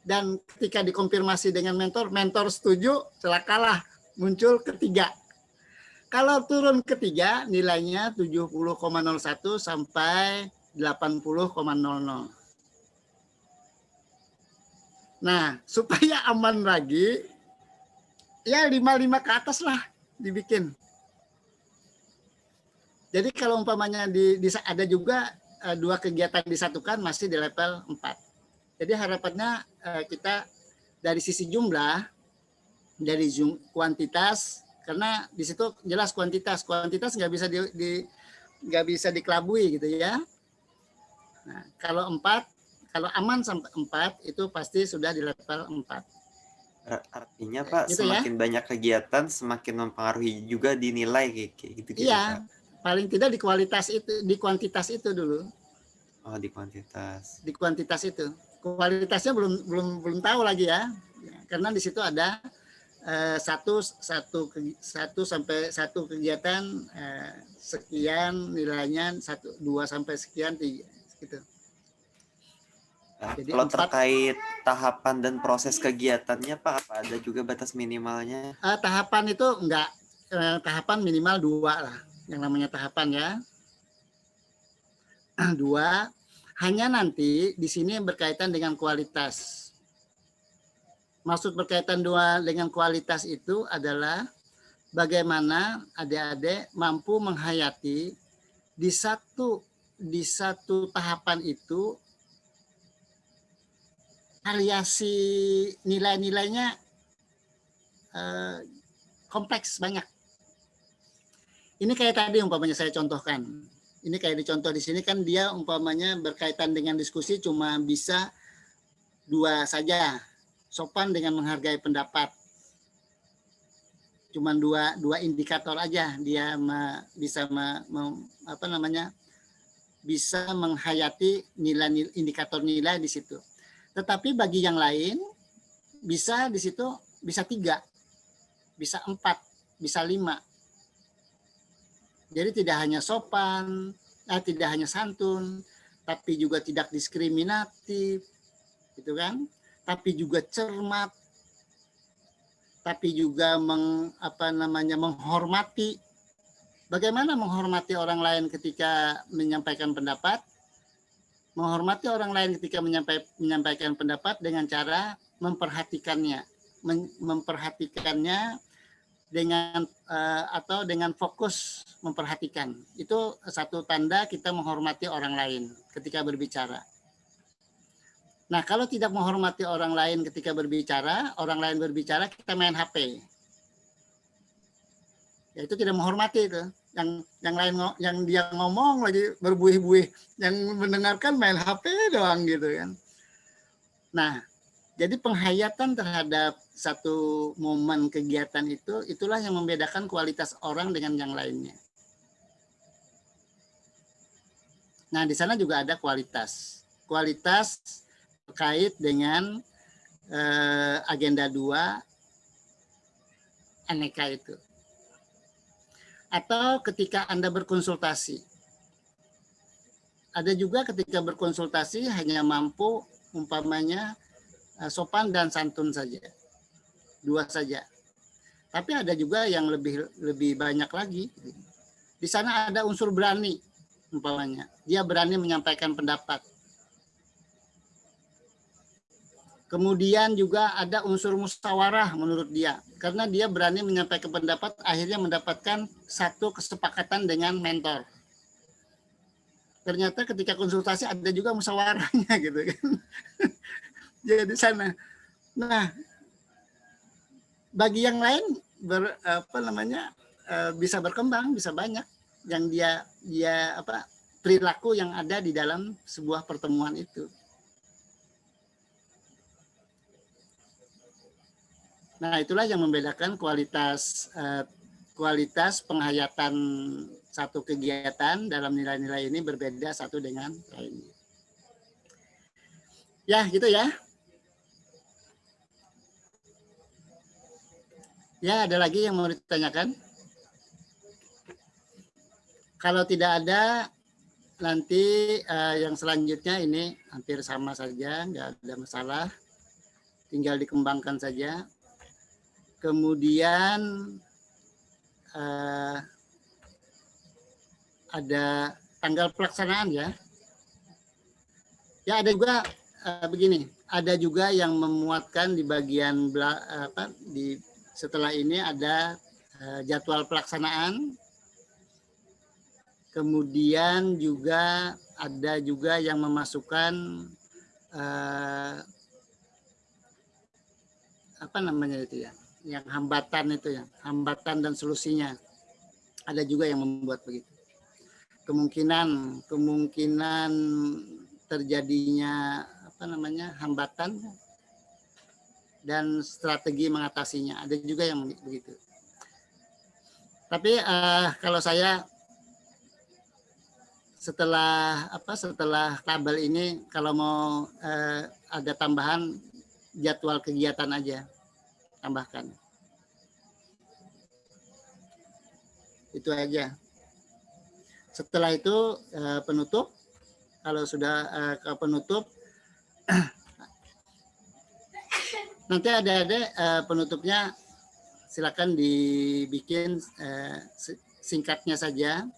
dan ketika dikonfirmasi dengan mentor setuju, setelah kalah muncul ketiga. Kalau turun ketiga nilainya 70,01 sampai 80,00. Nah, supaya aman lagi, ya 55 ke atas lah dibikin. Jadi kalau umpamanya ada juga 2 kegiatan disatukan masih di level 4. Jadi harapannya kita dari sisi jumlah, dari kuantitas, karena di situ jelas kuantitas nggak bisa nggak bisa dikelabui gitu ya. Nah, kalau aman sampai 4 itu pasti sudah di level 4. Artinya Pak, Gitu ya. semakin banyak kegiatan semakin mempengaruhi juga di nilai kayak gitu Iya, Pak. paling tidak di kuantitas itu dulu. Oh, di kuantitas. Di kuantitas itu. Kualitasnya belum tahu lagi ya. Karena di situ ada satu kegiatan sekian nilainya, 2 sampai sekian 3 gitu. Nah, Jadi kalau 4, terkait tahapan dan proses kegiatannya Pak, apa ada juga batas minimalnya? tahapan itu enggak, tahapan minimal 2 lah, yang namanya tahapan ya. 2, hanya nanti di sini berkaitan dengan kualitas. Maksud berkaitan dengan kualitas itu adalah bagaimana adik-adik mampu menghayati di satu tahapan itu variasi nilai-nilainya kompleks banyak. Ini kayak tadi umpamanya saya contohkan. Ini kayak dicontoh di sini kan dia umpamanya berkaitan dengan diskusi cuma bisa 2 saja. Sopan dengan menghargai pendapat. Cuma dua indikator aja dia bisa menghayati nilai indikator nilai di situ. Tetapi bagi yang lain bisa di situ bisa 3, bisa 4, bisa 5. Jadi tidak hanya sopan, tidak hanya santun, tapi juga tidak diskriminatif, gitu kan? Tapi juga cermat, tapi juga menghormati. Bagaimana menghormati orang lain ketika menyampaikan pendapat? Menghormati orang lain ketika menyampaikan pendapat dengan cara memperhatikannya dengan atau dengan fokus memperhatikan. Itu satu tanda kita menghormati orang lain ketika berbicara. Nah, kalau tidak menghormati orang lain ketika berbicara, orang lain berbicara, kita main HP. Ya, itu tidak menghormati itu. Yang lain yang dia ngomong lagi berbuih-buih, yang mendengarkan main HP doang gitu kan. Nah, jadi penghayatan terhadap satu momen kegiatan itulah yang membedakan kualitas orang dengan yang lainnya. Nah, di sana juga ada kualitas. Kualitas terkait dengan agenda 2 aneka itu. Atau ketika Anda berkonsultasi. Ada juga ketika berkonsultasi hanya mampu umpamanya sopan dan santun saja. 2 saja. Tapi ada juga yang lebih banyak lagi. Di sana ada unsur berani umpamanya. Dia berani menyampaikan pendapat. Kemudian juga ada unsur musyawarah menurut dia. Karena dia berani menyampaikan pendapat, akhirnya mendapatkan satu kesepakatan dengan mentor. Ternyata ketika konsultasi ada juga musyawarahnya gitu kan. Jadi sana. Nah, bagi yang lain bisa berkembang, bisa banyak yang dia perilaku yang ada di dalam sebuah pertemuan itu. Nah, itulah yang membedakan kualitas penghayatan satu kegiatan dalam nilai-nilai ini berbeda satu dengan lainnya. Ya, gitu ya. Ya, ada lagi yang mau ditanyakan? Kalau tidak ada, nanti yang selanjutnya ini hampir sama saja, nggak ada masalah. Tinggal dikembangkan saja. Kemudian ada tanggal pelaksanaan ya. Ya, ada juga begini, ada juga yang memuatkan di bagian setelah ini ada jadwal pelaksanaan. Kemudian juga ada juga yang memasukkan yang hambatan itu ya, hambatan dan solusinya. Ada juga yang membuat begitu. kemungkinan terjadinya hambatan dan strategi mengatasinya. Ada juga yang begitu. Tapi kalau saya setelah tabel ini, kalau mau ada tambahan jadwal kegiatan aja, tambahkan. Itu aja. Setelah itu penutup. Kalau sudah penutup, nanti ada penutupnya, silakan dibikin singkatnya saja.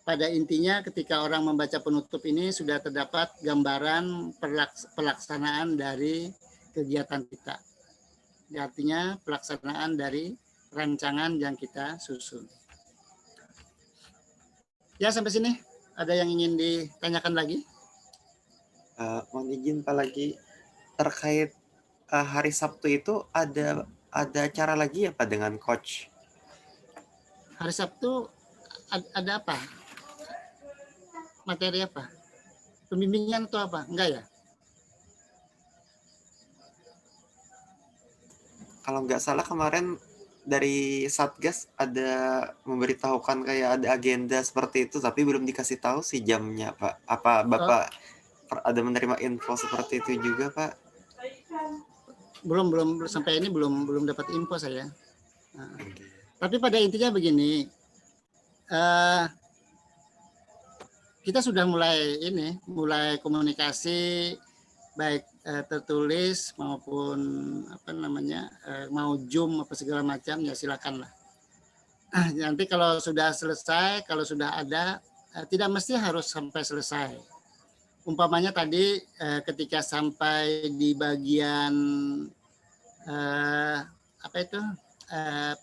Pada intinya ketika orang membaca penutup ini sudah terdapat gambaran pelaksanaan dari kegiatan kita. Artinya pelaksanaan dari rancangan yang kita susun. Ya, sampai sini. Ada yang ingin ditanyakan lagi? Mohon izin Pak, lagi terkait hari Sabtu itu ada acara lagi ya Pak dengan coach? Hari Sabtu ada apa? Materi apa? Pembimbingan atau apa? Enggak ya? Kalau nggak salah kemarin dari Satgas ada memberitahukan kayak ada agenda seperti itu, tapi belum dikasih tahu sih jamnya Pak. Apa Bapak ada menerima info seperti itu juga Pak? Belum sampai ini belum dapat info saya. Nah, tapi pada intinya begini, kita sudah mulai komunikasi baik tertulis maupun mau Zoom apa segala macam, ya silakanlah. Nanti kalau sudah selesai, kalau sudah ada, tidak mesti harus sampai selesai. Umpamanya tadi ketika sampai di bagian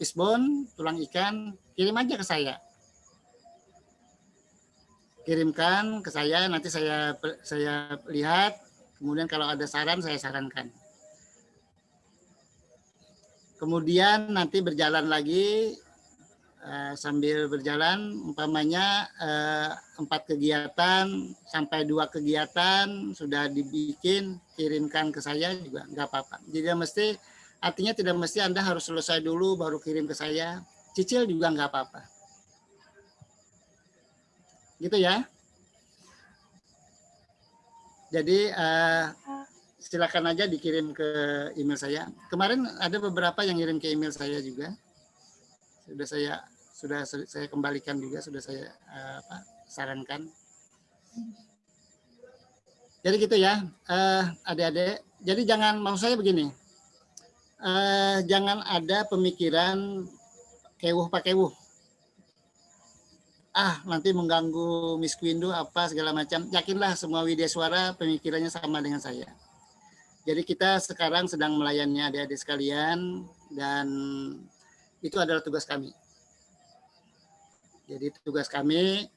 fishbone, tulang ikan, kirim aja ke saya. Kirimkan ke saya, nanti saya lihat. Kemudian kalau ada saran, saya sarankan. Kemudian nanti berjalan lagi, sambil berjalan, umpamanya 4 kegiatan sampai 2 kegiatan sudah dibikin, kirimkan ke saya juga nggak apa-apa. Jadi artinya tidak mesti Anda harus selesai dulu baru kirim ke saya. Cicil juga nggak apa-apa. Gitu ya. Jadi silakan aja dikirim ke email saya. Kemarin ada beberapa yang ngirim ke email saya juga. Sudah saya kembalikan juga, sudah saya sarankan. Jadi gitu ya, adik-adik. Jadi maksud saya begini, jangan ada pemikiran kewuh pakewuh. Nanti mengganggu Miss Windu apa segala macam. Yakinlah semua widyaswara pemikirannya sama dengan saya. Jadi kita sekarang sedang melayani adik-adik sekalian dan itu adalah tugas kami. Jadi tugas kami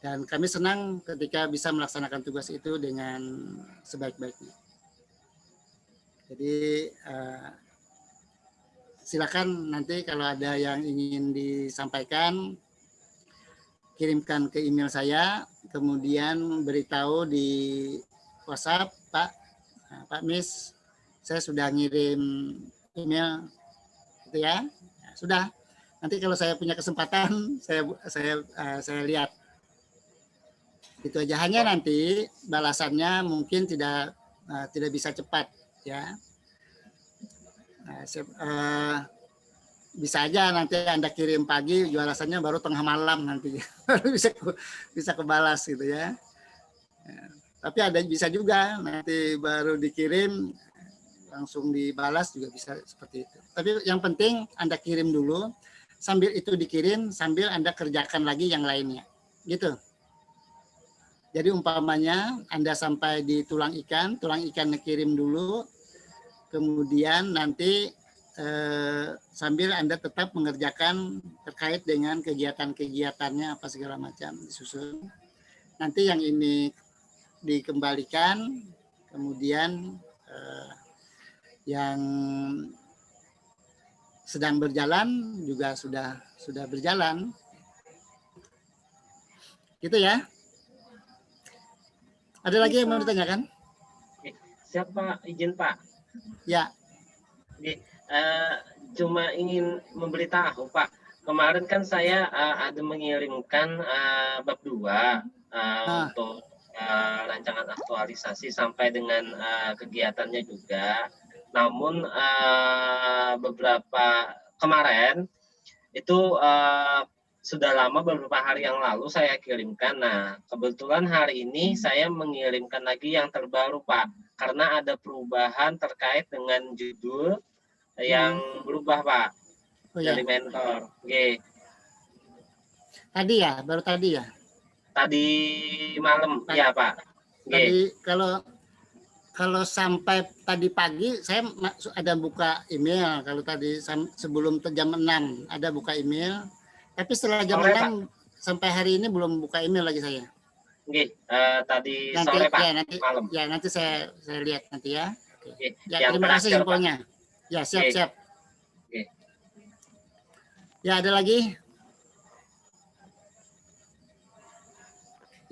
dan kami senang ketika bisa melaksanakan tugas itu dengan sebaik-baiknya. Jadi silakan nanti kalau ada yang ingin disampaikan, kirimkan ke email saya, kemudian beritahu di WhatsApp, Pak Miss, saya sudah ngirim email, gitu ya. Sudah. Nanti kalau saya punya kesempatan, saya lihat. Itu aja. Hanya nanti balasannya mungkin tidak bisa cepat, ya. Bisa aja nanti Anda kirim pagi, balasannya baru tengah malam nanti baru bisa kebalas gitu ya. Tapi ada bisa juga nanti baru dikirim langsung dibalas juga bisa seperti itu. Tapi yang penting Anda kirim dulu, sambil itu dikirim sambil Anda kerjakan lagi yang lainnya. Gitu. Jadi umpamanya Anda sampai di tulang ikan kirim dulu, kemudian nanti sambil Anda tetap mengerjakan terkait dengan kegiatan-kegiatannya apa segala macam disusun. Nanti yang ini dikembalikan, kemudian yang sedang berjalan juga sudah berjalan. Gitu ya. Ada lagi yang mau ditanyakan? Siapa izin Pak? Ya. Oke, cuma ingin memberitahu Pak, kemarin kan saya ada mengirimkan bab 2 untuk rancangan aktualisasi sampai dengan kegiatannya juga. Namun beberapa kemarin itu sudah lama, beberapa hari yang lalu saya kirimkan. Nah, kebetulan hari ini saya mengirimkan lagi yang terbaru Pak, karena ada perubahan terkait dengan judul yang berubah Pak. Oh, ya. Dari mentor. Oke. Tadi ya, baru tadi ya. Tadi malam, ya Pak. Tadi kalau sampai tadi pagi saya ada buka email. Kalau tadi sebelum jam 6 ada buka email. Tapi setelah jam 6 sampai hari ini belum buka email lagi saya. Oke, tadi Nanti, sore Pak. Ya, nanti, malam. Ya, nanti saya lihat nanti ya. Oke. Ya, terima kasih infonya. Ya, siap. Oke. Ya, ada lagi?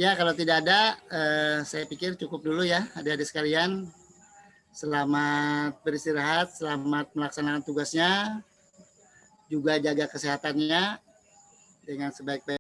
Ya, kalau tidak ada, saya pikir cukup dulu ya, adik-adik sekalian. Selamat beristirahat, selamat melaksanakan tugasnya, juga jaga kesehatannya dengan sebaik-baiknya.